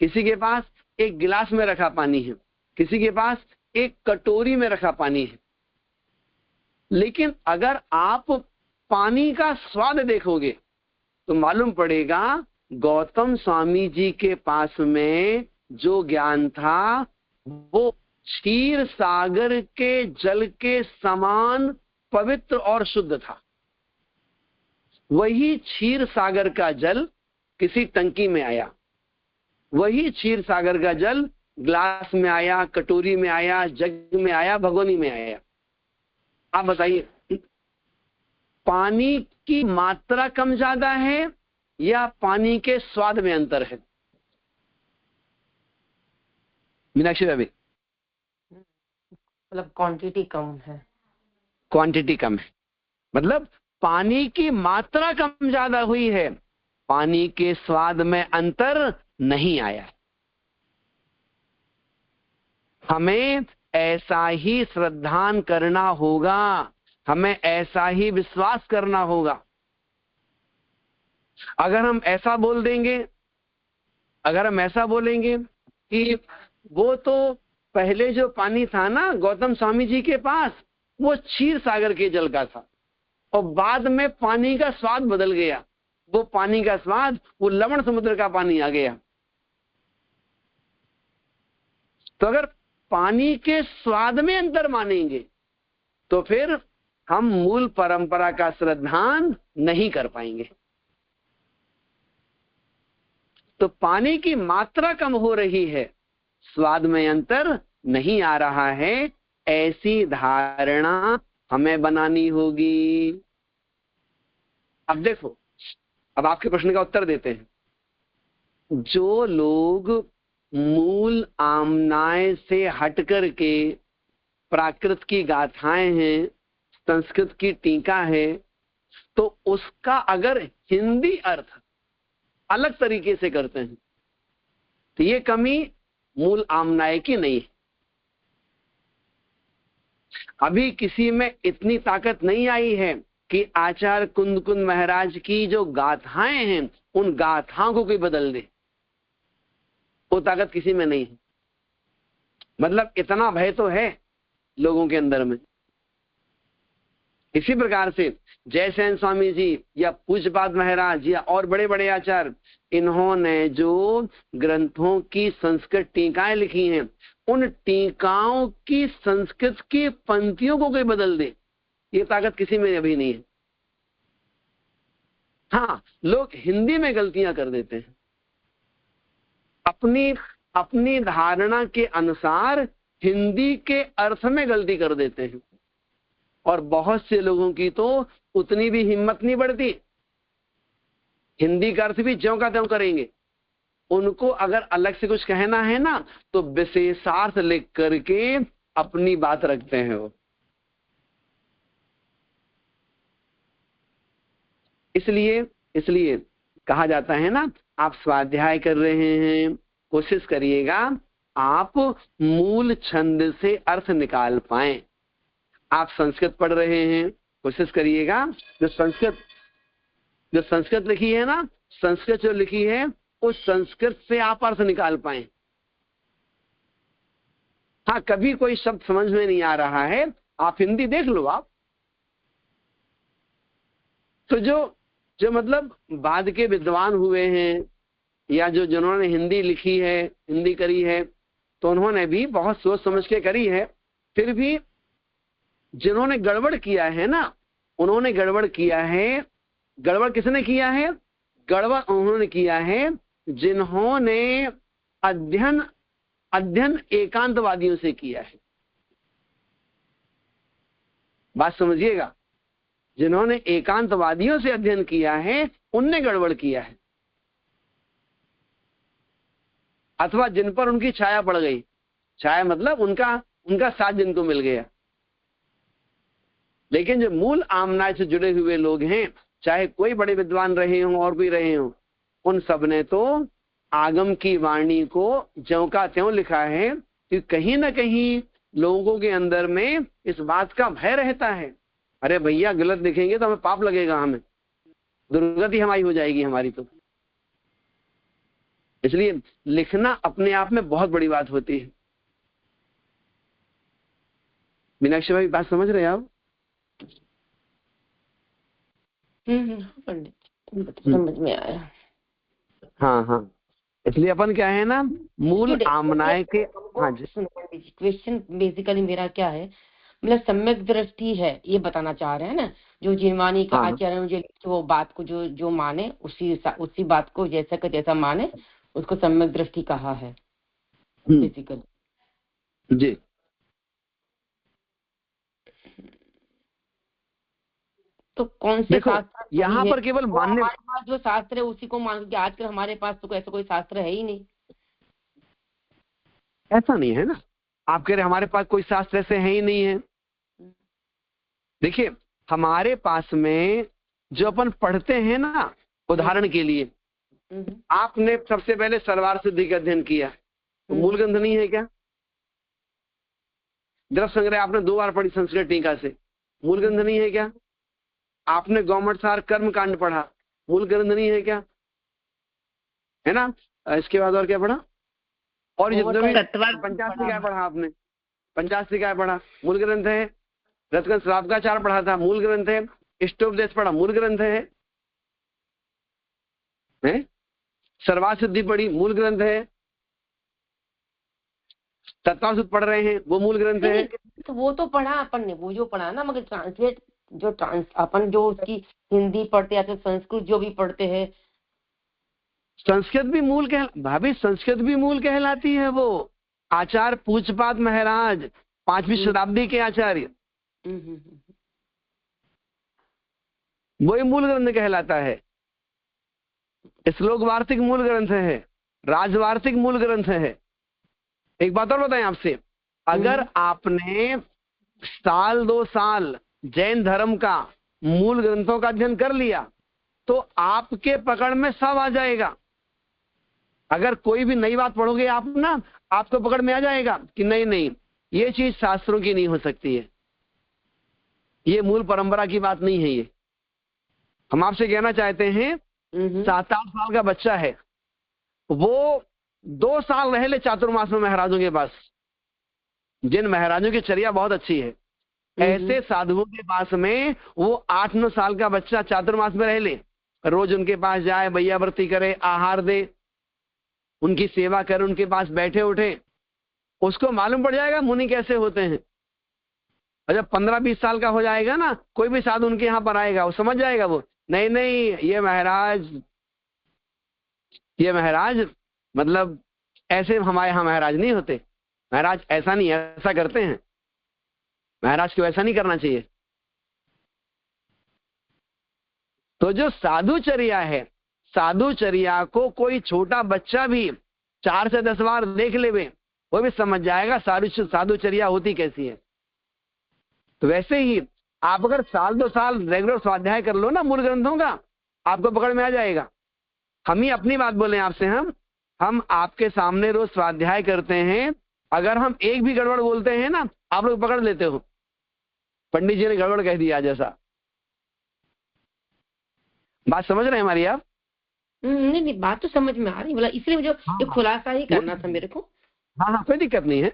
किसी के पास एक गिलास में रखा पानी है, किसी के पास एक कटोरी में रखा पानी है। लेकिन अगर आप पानी का स्वाद देखोगे तो मालूम पड़ेगा गौतम स्वामी जी के पास में जो ज्ञान था वो क्षीर सागर के जल के समान पवित्र और शुद्ध था। वही क्षीर सागर का जल किसी टंकी में आया, वही क्षीर सागर का जल ग्लास में आया, कटोरी में आया, जग में आया, भगोनी में आया। आप बताइए पानी की मात्रा कम ज्यादा है या पानी के स्वाद में अंतर है? मीनाक्षी भाभी मतलब क्वांटिटी कम है। क्वांटिटी कम है मतलब पानी की मात्रा कम ज्यादा हुई है, पानी के स्वाद में अंतर नहीं आया। हमें ऐसा ही श्रद्धान करना होगा, हमें ऐसा ही विश्वास करना होगा। अगर हम ऐसा बोल देंगे, अगर हम ऐसा बोलेंगे कि वो तो पहले जो पानी था ना गौतम स्वामी जी के पास वो क्षीर सागर के जल का था और बाद में पानी का स्वाद बदल गया, वो पानी का स्वाद वो लवण समुद्र का पानी आ गया। तो अगर पानी के स्वाद में अंतर मानेंगे तो फिर हम मूल परंपरा का श्रद्धान नहीं कर पाएंगे। तो पानी की मात्रा कम हो रही है, स्वाद में अंतर नहीं आ रहा है, ऐसी धारणा हमें बनानी होगी। अब देखो, अब आपके प्रश्न का उत्तर देते हैं। जो लोग मूल आमनाय से हट कर के प्राकृत की गाथाएं हैं, संस्कृत की टीका है, तो उसका अगर हिंदी अर्थ अलग तरीके से करते हैं तो ये कमी मूल आमनाय की नहीं है। अभी किसी में इतनी ताकत नहीं आई है कि आचार्य कुंद कुंद महाराज की जो गाथाएं हैं उन गाथाओं को कोई बदल दे, वो ताकत किसी में नहीं है। मतलब इतना भय तो है लोगों के अंदर में। इसी प्रकार से जयसेन स्वामी जी या पूज्यपाद महाराज या और बड़े बड़े आचार्य, इन्होंने जो ग्रंथों की संस्कृत टीकाएं लिखी हैं उन टीकाओं की संस्कृत की पंक्तियों को कोई बदल दे, ये ताकत किसी में अभी नहीं है। हाँ, लोग हिंदी में गलतियां कर देते हैं, अपनी अपनी धारणा के अनुसार हिंदी के अर्थ में गलती कर देते हैं, और बहुत से लोगों की तो उतनी भी हिम्मत नहीं बढ़ती, हिंदी का अर्थ भी ज्यों का त्यों करेंगे। उनको अगर अलग से कुछ कहना है ना तो विशेषार्थ लिख करके अपनी बात रखते हैं वो। इसलिए कहा जाता है ना, आप स्वाध्याय कर रहे हैं, कोशिश करिएगा आप मूल छंद से अर्थ निकाल पाएं। आप संस्कृत पढ़ रहे हैं, कोशिश करिएगा जो संस्कृत लिखी है ना, संस्कृत जो लिखी है उस संस्कृत से आप अर्थ निकाल पाएं। हाँ, कभी कोई शब्द समझ में नहीं आ रहा है, आप हिंदी देख लो आप। तो जो मतलब बाद के विद्वान हुए हैं या जिन्होंने हिंदी लिखी है, हिंदी करी है, तो उन्होंने भी बहुत सोच समझ के करी है। फिर भी जिन्होंने गड़बड़ किया है ना, उन्होंने गड़बड़ किया है। गड़बड़ किसने किया है? गड़बड़ उन्होंने किया है जिन्होंने अध्ययन एकांतवादियों से किया है। बात समझिएगा, जिन्होंने एकांतवादियों से अध्ययन किया है उनने गड़बड़ किया है, अथवा जिन पर उनकी छाया पड़ गई। छाया मतलब उनका साथ जिनको मिल गया। लेकिन जो मूल आमनाय से जुड़े हुए लोग हैं, चाहे कोई बड़े विद्वान रहे हों और भी रहे हों, उन सब ने तो आगम की वाणी को ज्यों का त्यों लिखा है कि कहीं ना कहीं लोगों के अंदर में इस बात का भय रहता है, अरे भैया गलत लिखेंगे तो हमें पाप लगेगा, हमें दुर्गति हमारी हो जाएगी हमारी। तो इसलिए लिखना अपने आप में बहुत बड़ी बात होती है। मीनाक्षी भाई बात समझ रहे हैं आप? पंडित समझ में आया। हाँ, इसलिए अपन क्या है ना, मूल आमनाय के। हाँ जी, क्वेश्चन बेसिकली मेरा क्या है, मतलब सम्यक दृष्टि है ये बताना चाह रहे हैं ना, जो जिनवानी का आचार्य मुझे वो बात को जो माने उसी बात को जैसा का जैसा माने उसको सम्यक दृष्टि कहा है बेसिकली जी। तो कौन से शास्त्र यहाँ पर केवल मानने, हमारे पास जो शास्त्र है उसी को मान के, आजकल हमारे पास तो ऐसा कोई शास्त्र है ही नहीं। ऐसा नहीं है ना, आप कह रहे हमारे पास कोई शास्त्र ऐसे है ही नहीं है। देखिए हमारे पास में जो अपन पढ़ते हैं ना, उदाहरण के लिए आपने सबसे पहले सरवार सिद्धि का अध्ययन किया, तो मूल ग्रंथ नहीं है क्या? द्रव्य संग्रह आपने 2 बार पढ़ी संस्कृत टीका से, मूल ग्रंथ नहीं है क्या? आपने गौमठ सार कर्म कांड पढ़ा, मूल ग्रंथ नहीं है क्या? है ना? इसके बाद और क्या पढ़ा? और जितने भी पंचास्त्रिकाय पढ़ा आपने, पंचास्त्रिकाय पढ़ा, मूल ग्रंथ है। रत्न श्रावकाचार पढ़ा था, मूल ग्रंथ है। इष्टोपदेश पढ़ा, मूल ग्रंथ है। सर्वार सिद्धि पढ़ी, मूल ग्रंथ है। तत्वासुत पढ़ रहे हैं, वो मूल ग्रंथ है। तो वो तो पढ़ा अपन ने, वो जो पढ़ा ना, मगर ट्रांसलेट अपन जो उसकी हिंदी पढ़ते हैं तो संस्कृत जो भी पढ़ते हैं, संस्कृत भी मूल भाभी संस्कृत भी मूल कहलाती है। वो आचार्य पूज्यपाद महाराज 5वीं शताब्दी के आचार्य, वही मूल ग्रंथ कहलाता है। श्लोक वार्तिक मूल ग्रंथ है, राजवार्तिक मूल ग्रंथ है। एक बात और बताएं आपसे, अगर आपने साल 2 साल जैन धर्म का मूल ग्रंथों का अध्ययन कर लिया तो आपके पकड़ में सब आ जाएगा। अगर कोई भी नई बात पढ़ोगे आप ना, आपको पकड़ में आ जाएगा कि नहीं ये चीज शास्त्रों की नहीं हो सकती है, ये मूल परंपरा की बात नहीं है। ये हम आपसे कहना चाहते हैं, 7-8 साल का बच्चा है, वो 2 साल रह ले चातुर्मास में महाराजों के पास, जिन महाराजों की चर्या बहुत अच्छी है, ऐसे साधुओं के पास में वो 8-9 साल का बच्चा चातुर्मास में रह ले, रोज उनके पास जाए, भैयावर्ती करे, आहार दे, उनकी सेवा करे, उनके पास बैठे उठे, उसको मालूम पड़ जाएगा मुनि कैसे होते हैं। और जब 15-20 साल का हो जाएगा ना, कोई भी साधु उनके यहाँ पर आएगा, वो समझ जाएगा वो नहीं नहीं, ये महाराज मतलब ऐसे हमारे यहाँ महाराज नहीं होते। महाराज ऐसा नहीं, ऐसा करते हैं। महाराज को ऐसा नहीं करना चाहिए। तो जो साधुचर्या है, साधुचर्या को कोई छोटा बच्चा भी 4 से 10 बार देख लेवे, वो भी समझ जाएगा साधुचर्या होती कैसी है। तो वैसे ही आप अगर साल 2 साल रेगुलर स्वाध्याय कर लो ना मूल ग्रंथों का, आपको पकड़ में आ जाएगा। हम ही अपनी बात बोले आपसे, हम आपके सामने रोज स्वाध्याय करते हैं, अगर हम एक भी गड़बड़ बोलते हैं ना, आप लोग पकड़ लेते हो, पंडित जी ने गड़बड़ कह दिया जैसा। बात समझ रहे हैं हमारी आप? नहीं नहीं, बात तो समझ में आ रही, बोला इसलिए मुझे ये खुलासा ही करना था मेरे को। हाँ, कोई दिक्कत नहीं है।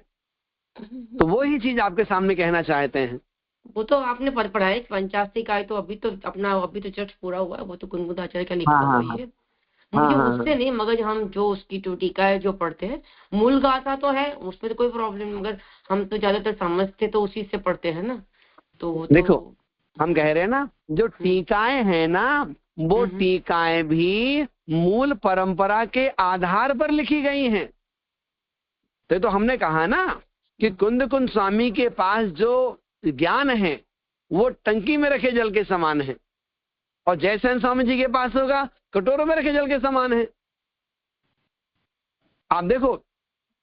तो वो ही चीज आपके सामने कहना चाहते हैं। वो तो आपने पढ़ा है 85 का, तो अभी तो जस्ट पूरा हुआ है, वो तो गुनगुनाचार्य का लिखा हुआ है। मुझे उससे नहीं, मगर हम जो उसकी टीका है जो पढ़ते हैं, मूल गाथा तो है, उसमें तो कोई प्रॉब्लम नहीं, मगर हम तो ज्यादातर समझते तो उसी से पढ़ते हैं ना। तो देखो, हम कह रहे हैं ना, जो टीकाएं हैं ना, वो टीकाएं भी मूल परंपरा के आधार पर लिखी गई हैं। तो हमने कहा ना कि कुंद स्वामी के पास जो ज्ञान है वो टंकी में रखे जल के समान है, और जयसेन स्वामी जी के पास होगा कटोरों में रखे जल के समान है। आप देखो,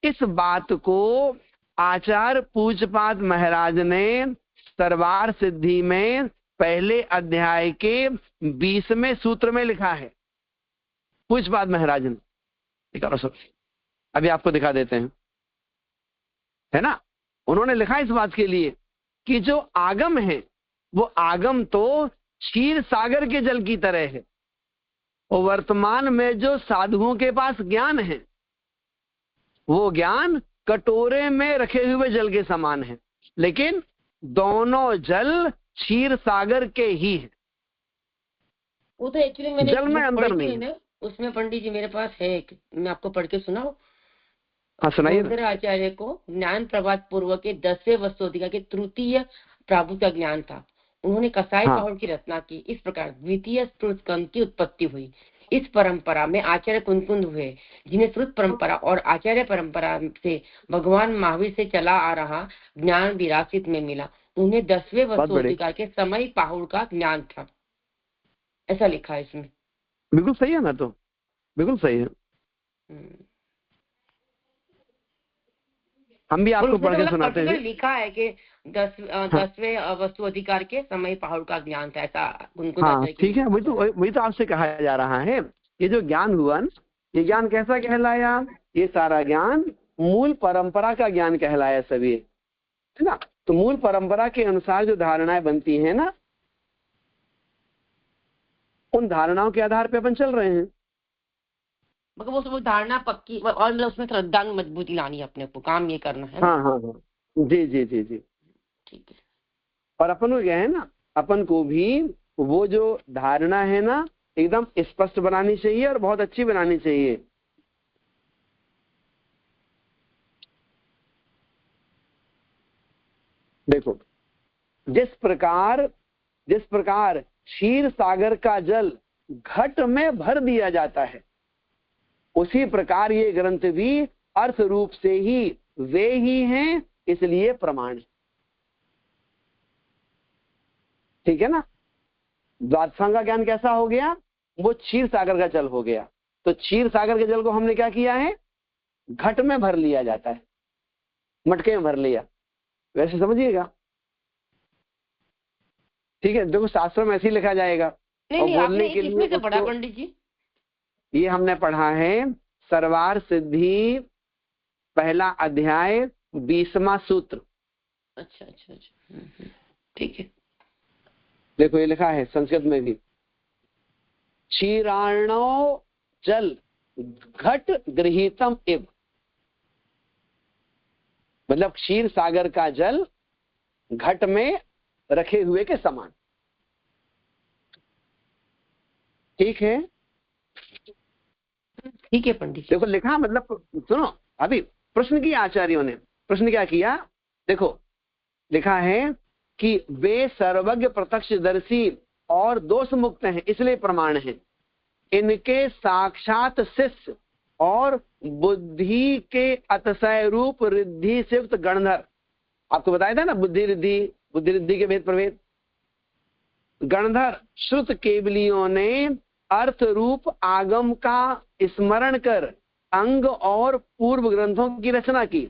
इस बात को आचार्य पूज्यपाद महाराज ने सरवार सिद्धि में पहले अध्याय के 20वें सूत्र में लिखा है। पूज्यपाद महाराज ने दिखा सब, अभी आपको दिखा देते हैं, है ना। उन्होंने लिखा इस बात के लिए कि जो आगम है, वो आगम तो क्षीर सागर के जल की तरह है, और वर्तमान में जो साधुओं के पास ज्ञान है, वो ज्ञान कटोरे में रखे हुए जल के समान है, लेकिन दोनों जल क्षीर सागर के ही है। वो तो एक्चुअली मैंने जल में अंतर नहीं है। उसमें पंडित जी मेरे पास है एक, मैं आपको पढ़ के सुनाऊं? हाँ, सुनाइए। आचार्य को ज्ञान प्रभात पूर्व के 10वें वस्तुअधिकार के तृतीय प्राभु का ज्ञान था। उन्होंने कसाई पहाड़ की रचना की। इस प्रकार द्वितीय श्रुत स्कंद की उत्पत्ति हुई। इस परंपरा में आचार्य कुंद हुए, जिन्हें श्रुत परंपरा और आचार्य परंपरा से भगवान महावीर से चला आ रहा ज्ञान विरासित में मिला। उन्हें 10वें वस्तुअधिकार के समय पहाड़ का ज्ञान था। ऐसा लिखा है इसमें। बिल्कुल सही है ना, तो बिल्कुल सही है। हम भी आपको पढ़ के सुनाते हैं। लिखा है कि 10वें वस्तु अधिकार के समय पहाड़ का ज्ञान था, ऐसा। हाँ, ठीक है, वही तो आपसे कहा जा रहा है। ये जो ज्ञान हुआ, ये ज्ञान कैसा कहलाया? ये सारा ज्ञान मूल परंपरा का ज्ञान कहलाया सभी, है ना। तो मूल परंपरा के अनुसार जो धारणाएं बनती हैं ना, उन धारणाओं के आधार पे अपन चल रहे हैं। मगर वो धारणा पक्की, और मतलब उसमें श्रद्धा में मजबूती लानी है, अपने को काम ये करना है। हाँ, जी जी जी जी, ठीक है। और अपन को क्या है ना, अपन को भी वो जो धारणा है ना, एकदम स्पष्ट बनानी चाहिए और बहुत अच्छी बनानी चाहिए। देखो, जिस प्रकार क्षीर सागर का जल घट में भर दिया जाता है, उसी प्रकार ये ग्रंथ भी अर्थ रूप से ही वे ही हैं, इसलिए प्रमाण है। ठीक है ना। द्वादशांग का ज्ञान कैसा हो गया? वो क्षीर सागर का जल हो गया। तो क्षीर सागर के जल को हमने क्या किया है? घट में भर लिया जाता है, मटके में भर लिया, वैसे समझिएगा। ठीक है, देखो शास्त्रों में ऐसे ही लिखा जाएगा। नहीं, बोलने के लिए से पढ़ा पंडित जी? ये हमने पढ़ा है सरवार सिद्धि पहला अध्याय 20वां सूत्र। अच्छा, ठीक है। देखो ये लिखा है संस्कृत में भी, क्षीरार्णव जल घट गृहीतम इव, मतलब क्षीर सागर का जल घट में रखे हुए के समान। ठीक है, ठीक है पंडित। देखो लिखा, मतलब सुनो, अभी प्रश्न किया आचार्यों ने। प्रश्न क्या किया? देखो लिखा है कि वे सर्वज्ञ प्रत्यक्षदर्शी और दोष मुक्त हैं, इसलिए प्रमाण है। इनके साक्षात शिष्य और बुद्धि के अतिशय रूप रिद्धि से युक्त गणधर, आपको बताया था ना बुद्धि रिद्धि के भेद प्रभेद। गणधर श्रुत केवलियों ने अर्थ रूप आगम का स्मरण कर अंग और पूर्व ग्रंथों की रचना की।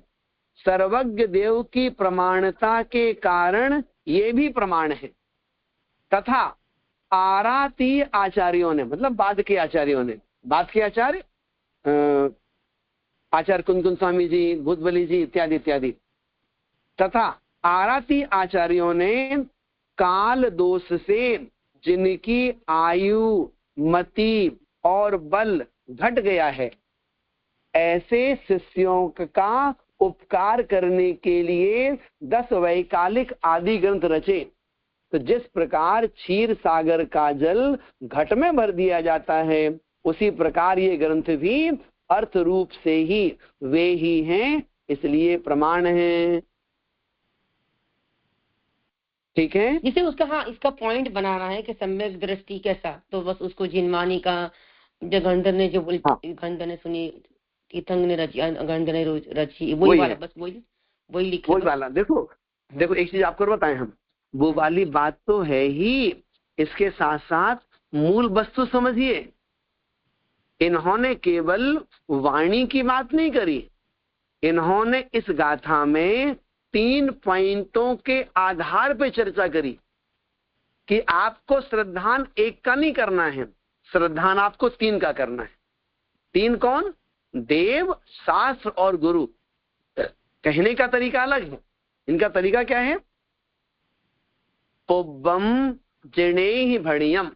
सर्वज्ञ देव की प्रमाणता के कारण ये भी प्रमाण है। तथा आराती आचार्यों ने, मतलब बाद के आचार्यों ने, बाद के आचार्य आचार्य कुंदकुंद स्वामी जी, भूतबली जी इत्यादि इत्यादि, तथा आराती आचार्यों ने काल दोष से जिनकी आयु, मति और बल घट गया है, ऐसे शिष्यों का उपकार करने के लिए 10 वैकालिक आदि ग्रंथ रचे। तो जिस प्रकार क्षीर सागर का जल घट में भर दिया जाता है, उसी प्रकार ये ग्रंथ भी अर्थ रूप से ही वे ही हैं, इसलिए प्रमाण हैं। ठीक है, जिसे उसका, हाँ, इसका पॉइंट बनाना है कि सम्यक दृष्टि कैसा, तो बस उसको जिनवानी का जो गंधर ने जो गंधर ने सुनी, तीर्थंग ने रची, गंधर ने रची, वही वाला, बस वही लिखा, वही वाला। देखो एक चीज आपको बताएं, हम वो वाली बात तो है ही, इसके साथ साथ मूल वस्तु समझिए। इन्होंने केवल वाणी की बात नहीं करी, इन्होंने इस गाथा में 3 पॉइंटों के आधार पर चर्चा करी कि आपको श्रद्धान एक का नहीं करना है, श्रद्धान आपको 3 का करना है। 3 कौन? देव, शास्त्र और गुरु। कहने का तरीका अलग है, इनका तरीका क्या है? पुब्बम जिनेहि भणियम,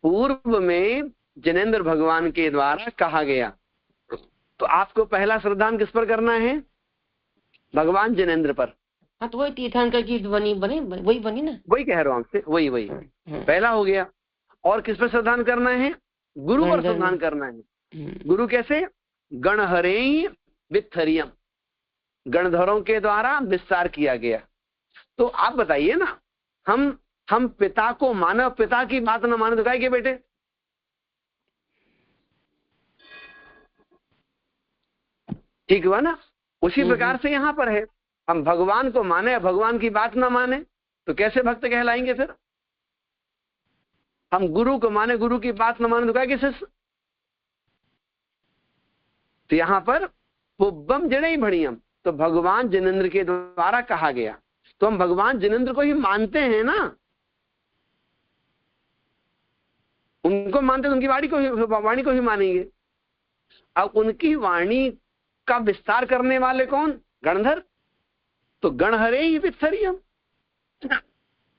पूर्व में जिनेंद्र भगवान के द्वारा कहा गया। तो आपको पहला श्रद्धान किस पर करना है? भगवान जिनेंद्र पर। हाँ, तो वही तीर्थंकर की ध्वनि बनी, वही बनी ना, वही कह रहा हूं आपसे, वही पहला हो गया। और किस पर श्रद्धान करना है? गुरु पर श्रद्धान करना है। गुरु कैसे? गणहरे वित्थरियम, गणधरों के द्वारा विस्तार किया गया। तो आप बताइए ना, हम पिता को मानव पिता की बात न माने तो क्या के बेटे? ठीक हुआ ना? उसी प्रकार से यहाँ पर है, हम भगवान को माने, भगवान की बात ना माने तो कैसे भक्त कहलाएंगे? फिर हम गुरु को माने, गुरु की बात न माने तो क्या के शिष्य? तो यहाँ पर पुब्बम जिनेहि भणियम, तो भगवान जिनेंद्र के द्वारा कहा गया। तो हम भगवान जिनेंद्र को ही मानते हैं ना, उनको मानते तो उनकी वाणी को ही मानेंगे। अब उनकी वाणी का विस्तार करने वाले कौन? गणधर। तो गणहरे ही वित्थरियम,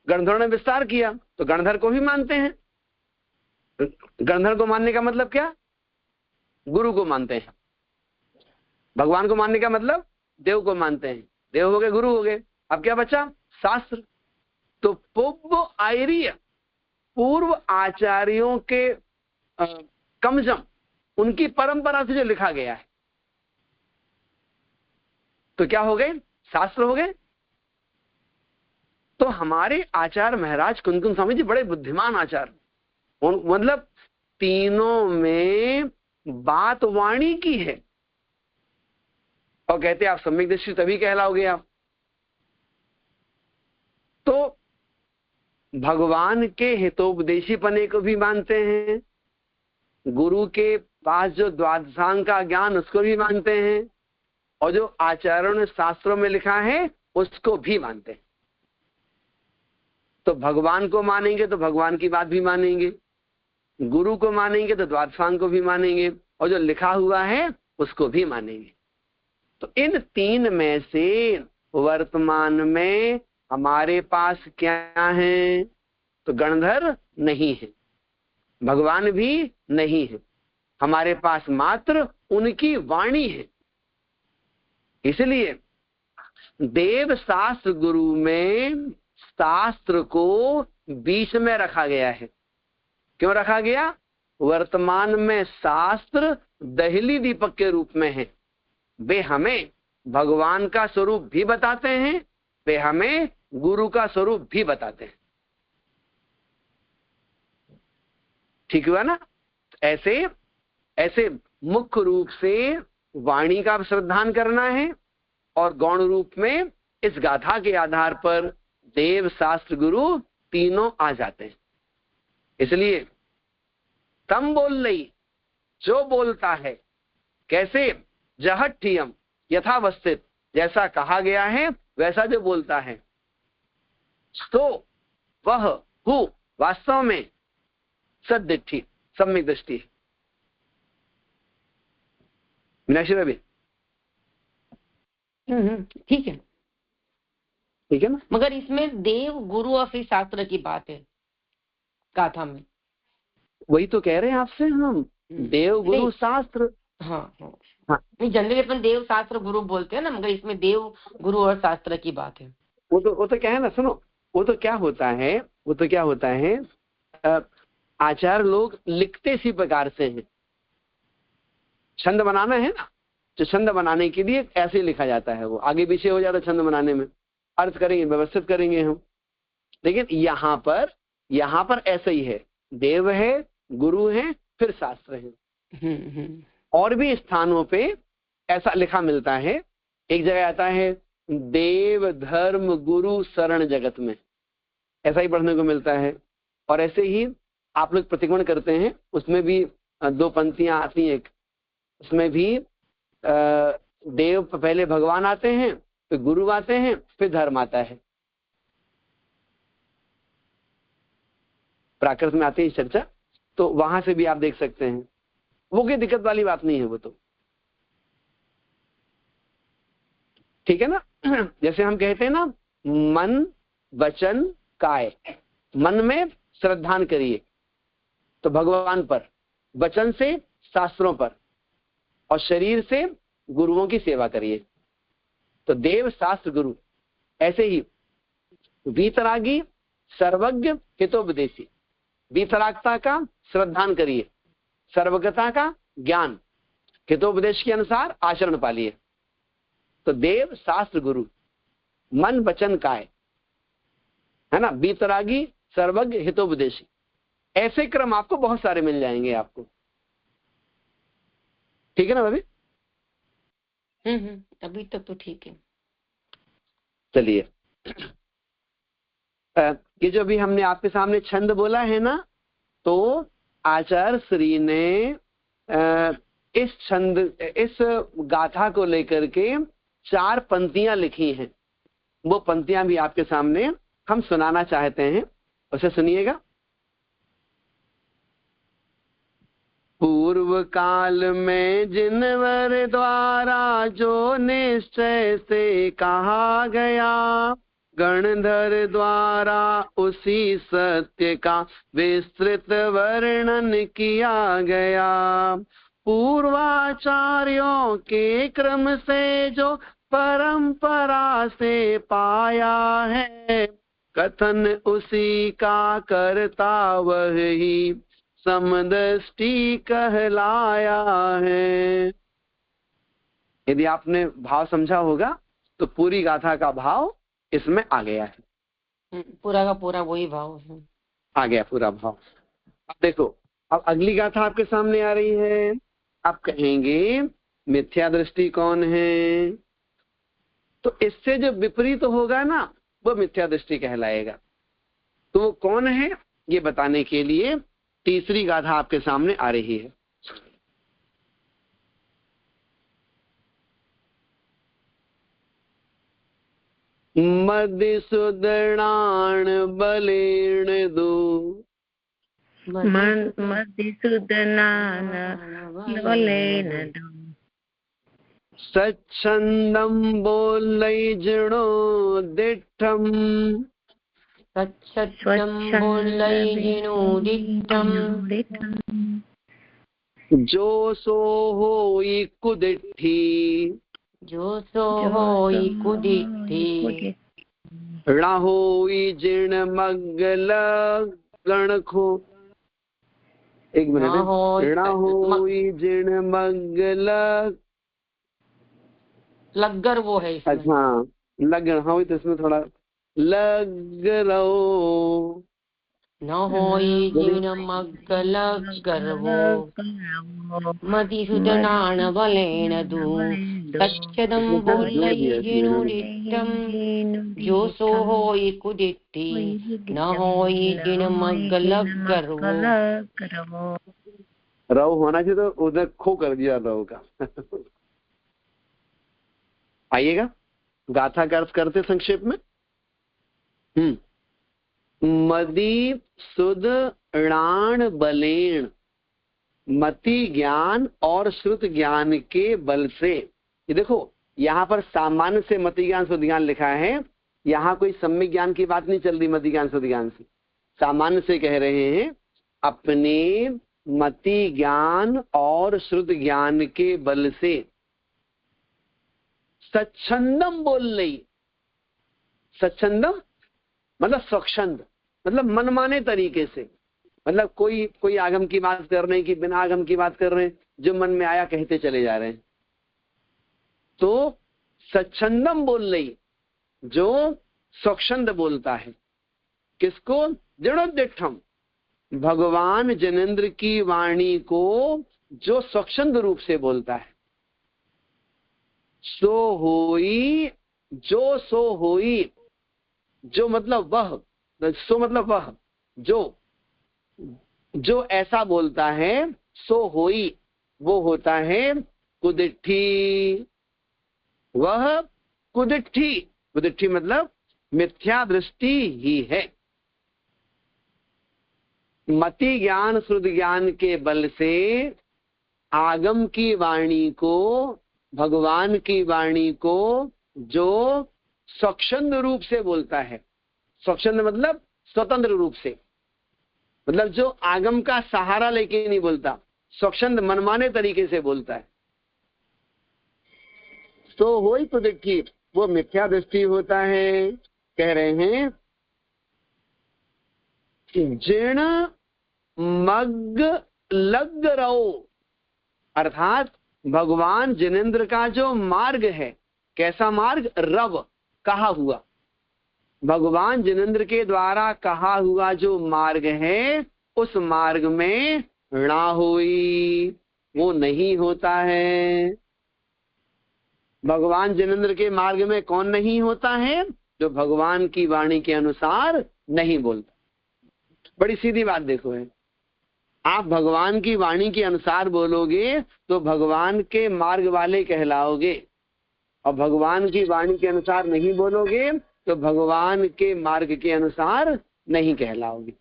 गणधर ने विस्तार किया तो गणधर को ही मानते हैं। गणधर को मानने का मतलब क्या? गुरु को मानते हैं। भगवान को मानने का मतलब देव को मानते हैं। देव हो गए, गुरु हो गए, अब क्या बचा? शास्त्र। तो पुब्ब आर्य, पूर्व आचार्यों के कमजम, उनकी परंपरा से जो लिखा गया है, तो क्या हो गए? शास्त्र हो गए। तो हमारे आचार्य महाराज कुंदकुंद स्वामी जी बड़े बुद्धिमान आचार्य, मतलब तीनों में बात वाणी की है। और कहते आप सम्यक दृष्टि तभी कहलाओगे आप। तो भगवान के हितोपदेशी पने को भी मानते हैं, गुरु के पास जो द्वादशांग का ज्ञान उसको भी मानते हैं, और जो आचार्यों ने शास्त्रों में लिखा है उसको भी मानते हैं। तो भगवान को मानेंगे तो भगवान की बात भी मानेंगे, गुरु को मानेंगे तो द्वादशांग को भी मानेंगे, और जो लिखा हुआ है उसको भी मानेंगे। तो इन 3 में से वर्तमान में हमारे पास क्या है? तो गणधर नहीं है, भगवान भी नहीं है, हमारे पास मात्र उनकी वाणी है। इसलिए देव शास्त्र गुरु में शास्त्र को बीच में रखा गया है। क्यों रखा गया? वर्तमान में शास्त्र दहली दीपक के रूप में है। वे हमें भगवान का स्वरूप भी बताते हैं, वे हमें गुरु का स्वरूप भी बताते हैं। ठीक हुआ ना? ऐसे ऐसे मुख्य रूप से वाणी का श्रद्धान करना है, और गौण रूप में इस गाथा के आधार पर देव, शास्त्र, गुरु तीनों आ जाते हैं। इसलिए तम बोल रही, जो बोलता है, कैसे? जहठियम, यथावस्थित, जैसा कहा गया है वैसा जो बोलता है, तो वह हु वास्तव में सद्दृष्टि, सम्यक दृष्टि। मीनाक्षी भाभी ठीक है, ठीक है ना? मगर इसमें देव, गुरु और फिर शास्त्र की बात है गाथा में। वही तो कह रहे हैं आपसे हम, देव, गुरु, शास्त्र। हाँ हाँ हाँ, नहीं, जनरली अपन देव, शास्त्र, गुरु बोलते हैं ना, मगर इसमें देव, गुरु और शास्त्र की बात है। वो तो क्या है ना, सुनो, वो तो क्या होता है, आचार्य लोग लिखते इसी प्रकार से हैं। छंद बनाना है ना, तो छंद बनाने के लिए ऐसे लिखा जाता है, वो आगे पीछे हो जाता है छंद बनाने में, अर्थ करेंगे, व्यवस्थित करेंगे हम। लेकिन यहाँ पर ऐसा ही है, देव है, गुरु है, फिर शास्त्र है। और भी स्थानों पे ऐसा लिखा मिलता है। एक जगह आता है देव, धर्म, गुरु, शरण जगत में, ऐसा ही पढ़ने को मिलता है। और ऐसे ही आप लोग प्रतिगमन करते हैं, उसमें भी 2 पंक्तियां आती हैं, उसमें भी देव पहले भगवान आते हैं, फिर गुरु आते हैं, फिर धर्म आता है। प्राकृत में आती है चर्चा, तो वहां से भी आप देख सकते हैं। वो कोई दिक्कत वाली बात नहीं है, वो तो ठीक है ना। जैसे हम कहते हैं ना, मन, वचन, काय। मन में श्रद्धान करिए तो भगवान पर, वचन से शास्त्रों पर, और शरीर से गुरुओं की सेवा करिए। तो देव, शास्त्र, गुरु। ऐसे ही वीतरागी, सर्वज्ञ, हितोपदेशी। वीतरागता का श्रद्धान करिए, सर्वज्ञता का ज्ञान, हितोपदेश के अनुसार आचरण पालिए। तो देव, शास्त्र, गुरु, मन, वचन, काय, है ना, वीतरागी, सर्वज्ञ, हितोपदेशी। ऐसे क्रम आपको बहुत सारे मिल जाएंगे आपको, ठीक है ना भाभी? अभी तक तो ठीक है। चलिए, ये जो भी हमने आपके सामने छंद बोला है ना, तो आचार्य श्री ने इस छंद, इस गाथा को लेकर के 4 पंक्तियां लिखी हैं। वो पंक्तियां भी आपके सामने हम सुनाना चाहते हैं, उसे सुनिएगा। पूर्व काल में जिनवर द्वारा जो निश्चय से कहा गया, गणधर द्वारा उसी सत्य का विस्तृत वर्णन किया गया। पूर्वाचार्यों के क्रम से जो परंपरा से पाया है, कथन उसी का करता वही समदृष्टि कहलाया है। यदि आपने भाव समझा होगा तो पूरी गाथा का भाव इसमें आ गया है। पूरा का पूरा वही भाव है, आ गया पूरा भाव। अब देखो, अब अगली गाथा आपके सामने आ रही है। आप कहेंगे मिथ्या दृष्टि कौन है? तो इससे जो विपरीत होगा ना, वो मिथ्या दृष्टि कहलाएगा। तो वो कौन है, ये बताने के लिए तीसरी गाथा आपके सामने आ रही है। मधुसूदनान बलेन दो, मधुसूदनान बलेन दो, सच्छंदम बोलई जिणो दिठम, सच्छंदम बोलई जिणो दिठम, जो सो होई कुदिठी, जो सो होई कुदिठी, राहोई जिण मग्गल गणखो। एक मिनट, राहोई जिण मग्गल, लग्गर वो है इसमें। अच्छा, लग, हाँ तो इसमें थोड़ा लग रहो, न होई जिन मग्गल गर्वो मधुसूदनान बलेन दूं सच्चदम बोलई जिनुरितम जो सो होई कुदिट्ठी न होई जिन मग्गल गर्वो। रव होना चाहिए तो उधर खो कर दिया रव का। आइएगा गाथा का अर्थ करते संक्षेप में। मदी सुद णाण बलेण, मति ज्ञान और श्रुत ज्ञान के बल से। ये देखो यहाँ पर सामान्य से मति ज्ञान श्रुत ज्ञान लिखा है, यहाँ कोई सम्यक ज्ञान की बात नहीं चल रही। मति ज्ञान श्रुत ज्ञान से सामान्य से कह रहे हैं, अपने मति ज्ञान और श्रुत ज्ञान के बल से स्वच्छंदम बोल रही। स्वच्छंदम मतलब स्वच्छंद, मतलब मनमाने तरीके से, मतलब कोई आगम की बात कर रहे हैं कि बिना आगम की बात कर रहे हैं, जो मन में आया कहते चले जा रहे हैं। तो स्वच्छंदम बोल रही, जो स्वच्छंद बोलता है। किसको? दृढ़ोद्दिष्टम, भगवान जनेन्द्र की वाणी को जो स्वच्छंद रूप से बोलता है। सो होई, जो सो होई, जो मतलब वह, सो मतलब वह, जो ऐसा बोलता है, सो होई वो होता है कुदिट्ठी। वह कुदिट्ठी, कुदिट्ठी मतलब मिथ्या दृष्टि ही है। मति ज्ञान श्रुत ज्ञान के बल से आगम की वाणी को, भगवान की वाणी को जो स्वच्छंद रूप से बोलता है। स्वच्छंद मतलब स्वतंत्र रूप से, मतलब जो आगम का सहारा लेके नहीं बोलता, स्वच्छंद मनमाने तरीके से बोलता है। तो होई कुदिट्ठी, वो मिथ्या दृष्टि होता है। कह रहे हैं जिण मग्ग लग रहो, अर्थात भगवान जिनेन्द्र का जो मार्ग है, कैसा मार्ग? रव, कहा हुआ, भगवान जिनेन्द्र के द्वारा कहा हुआ जो मार्ग है, उस मार्ग में ना हुई, वो नहीं होता है। भगवान जिनेन्द्र के मार्ग में कौन नहीं होता है? जो भगवान की वाणी के अनुसार नहीं बोलता। बड़ी सीधी बात देखो है, आप भगवान की वाणी के अनुसार बोलोगे तो भगवान के मार्ग वाले कहलाओगे, और भगवान की वाणी के अनुसार नहीं बोलोगे तो भगवान के मार्ग के अनुसार नहीं कहलाओगे।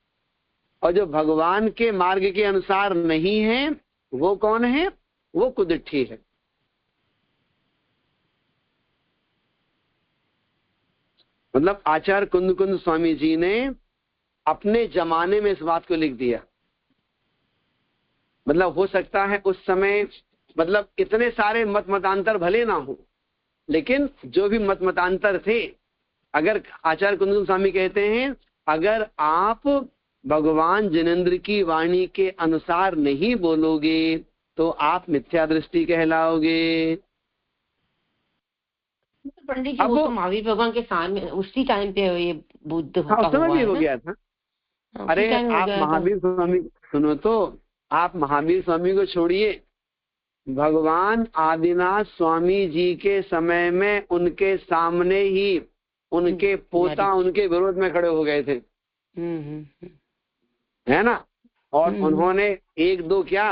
और जो भगवान के मार्ग के अनुसार नहीं है, वो कौन है? वो कुदिट्ठी है। मतलब आचार्य कुंद स्वामी जी ने अपने जमाने में इस बात को लिख दिया। मतलब हो सकता है उस समय, मतलब इतने सारे मतांतर भले ना हो, लेकिन जो भी मतांतर थे, अगर आचार्य कुंद स्वामी कहते हैं, अगर आप भगवान जिनेन्द्र की वाणी के अनुसार नहीं बोलोगे तो आप मिथ्या दृष्टि कहलाओगे। पंडित जी, वो तो महावीर भगवान के सामने उसी टाइम पे ये बुद्ध उस समय भी हो गया था। अरे आप महावीर स्वामी सुनो, तो आप महावीर स्वामी को छोड़िए, भगवान आदिनाथ स्वामी जी के समय में उनके सामने ही उनके पोता उनके विरोध में खड़े हो गए थे, है ना? और उन्होंने 1-2 क्या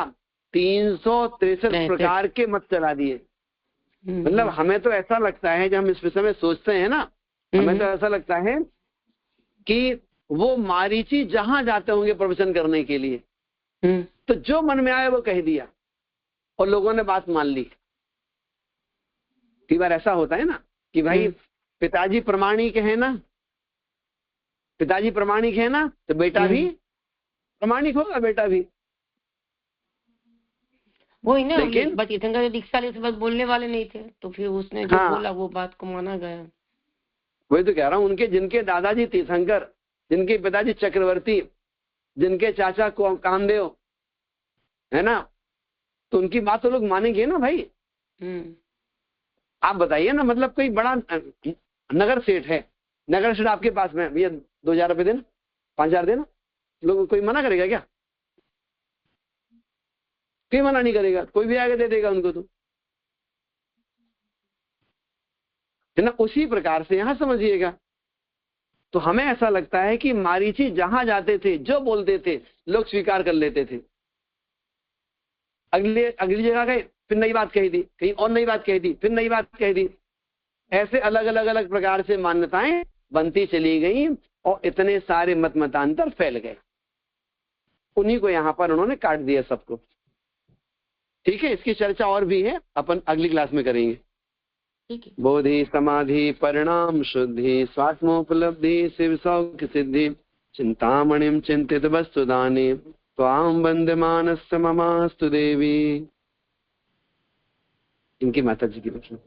363 प्रकार के मत चला दिए। मतलब हमें तो ऐसा लगता है, जब हम इस विषय में सोचते हैं ना, हमें तो ऐसा लगता है कि वो मारीची जहां जाते होंगे प्रवचन करने के लिए, तो जो मन में आया वो कह दिया और लोगों ने बात मान ली। कई बार ऐसा होता है ना कि भाई पिताजी प्रमाणिक है ना, पिताजी प्रमाणिक है ना, तो बेटा भी प्रमाणिक होगा, बेटा भी। वही ना, लेकिन तीर्थंकर दीक्षा इस बात बोलने वाले नहीं थे, तो फिर उसने जो बोला वो बात को माना गया। वही तो कह रहा हूँ, उनके जिनके दादाजी तीर्थंकर, जिनके पिताजी चक्रवर्ती, जिनके चाचा को कामदेव, है ना, तो उनकी बात तो लोग मानेंगे ना भाई। आप बताइए ना, मतलब कोई बड़ा नगर सेठ है, नगर सेठ आपके पास में, भैया 2000 रुपये देना, 5000 देना, लोग कोई मना करेगा क्या? कोई मना नहीं करेगा, कोई भी आगे दे देगा उनको, तो है ना। उसी प्रकार से यहां समझिएगा। तो हमें ऐसा लगता है कि मारीची जहां जाते थे, जो बोलते थे, लोग स्वीकार कर लेते थे। अगली जगह गए, फिर नई बात कही दी, कहीं और नई बात कही दी, फिर नई बात कह दी। ऐसे अलग अलग अलग प्रकार से मान्यताएं बनती चली गई और इतने सारे मतांतर फैल गए। उन्हीं को यहां पर उन्होंने काट दिया सबको। ठीक है, इसकी चर्चा और भी है, अपन अगली क्लास में करेंगे। ठीक है। बोधि समाधि परिणाम शुद्धि स्वात्मोपलब्धि शिव सौख्य सिद्धि चिंतामणिम चिंतित वस्तु दाने त्वाम वंदमानस्य ममास्तु देवी। इनकी माता जी की वचन।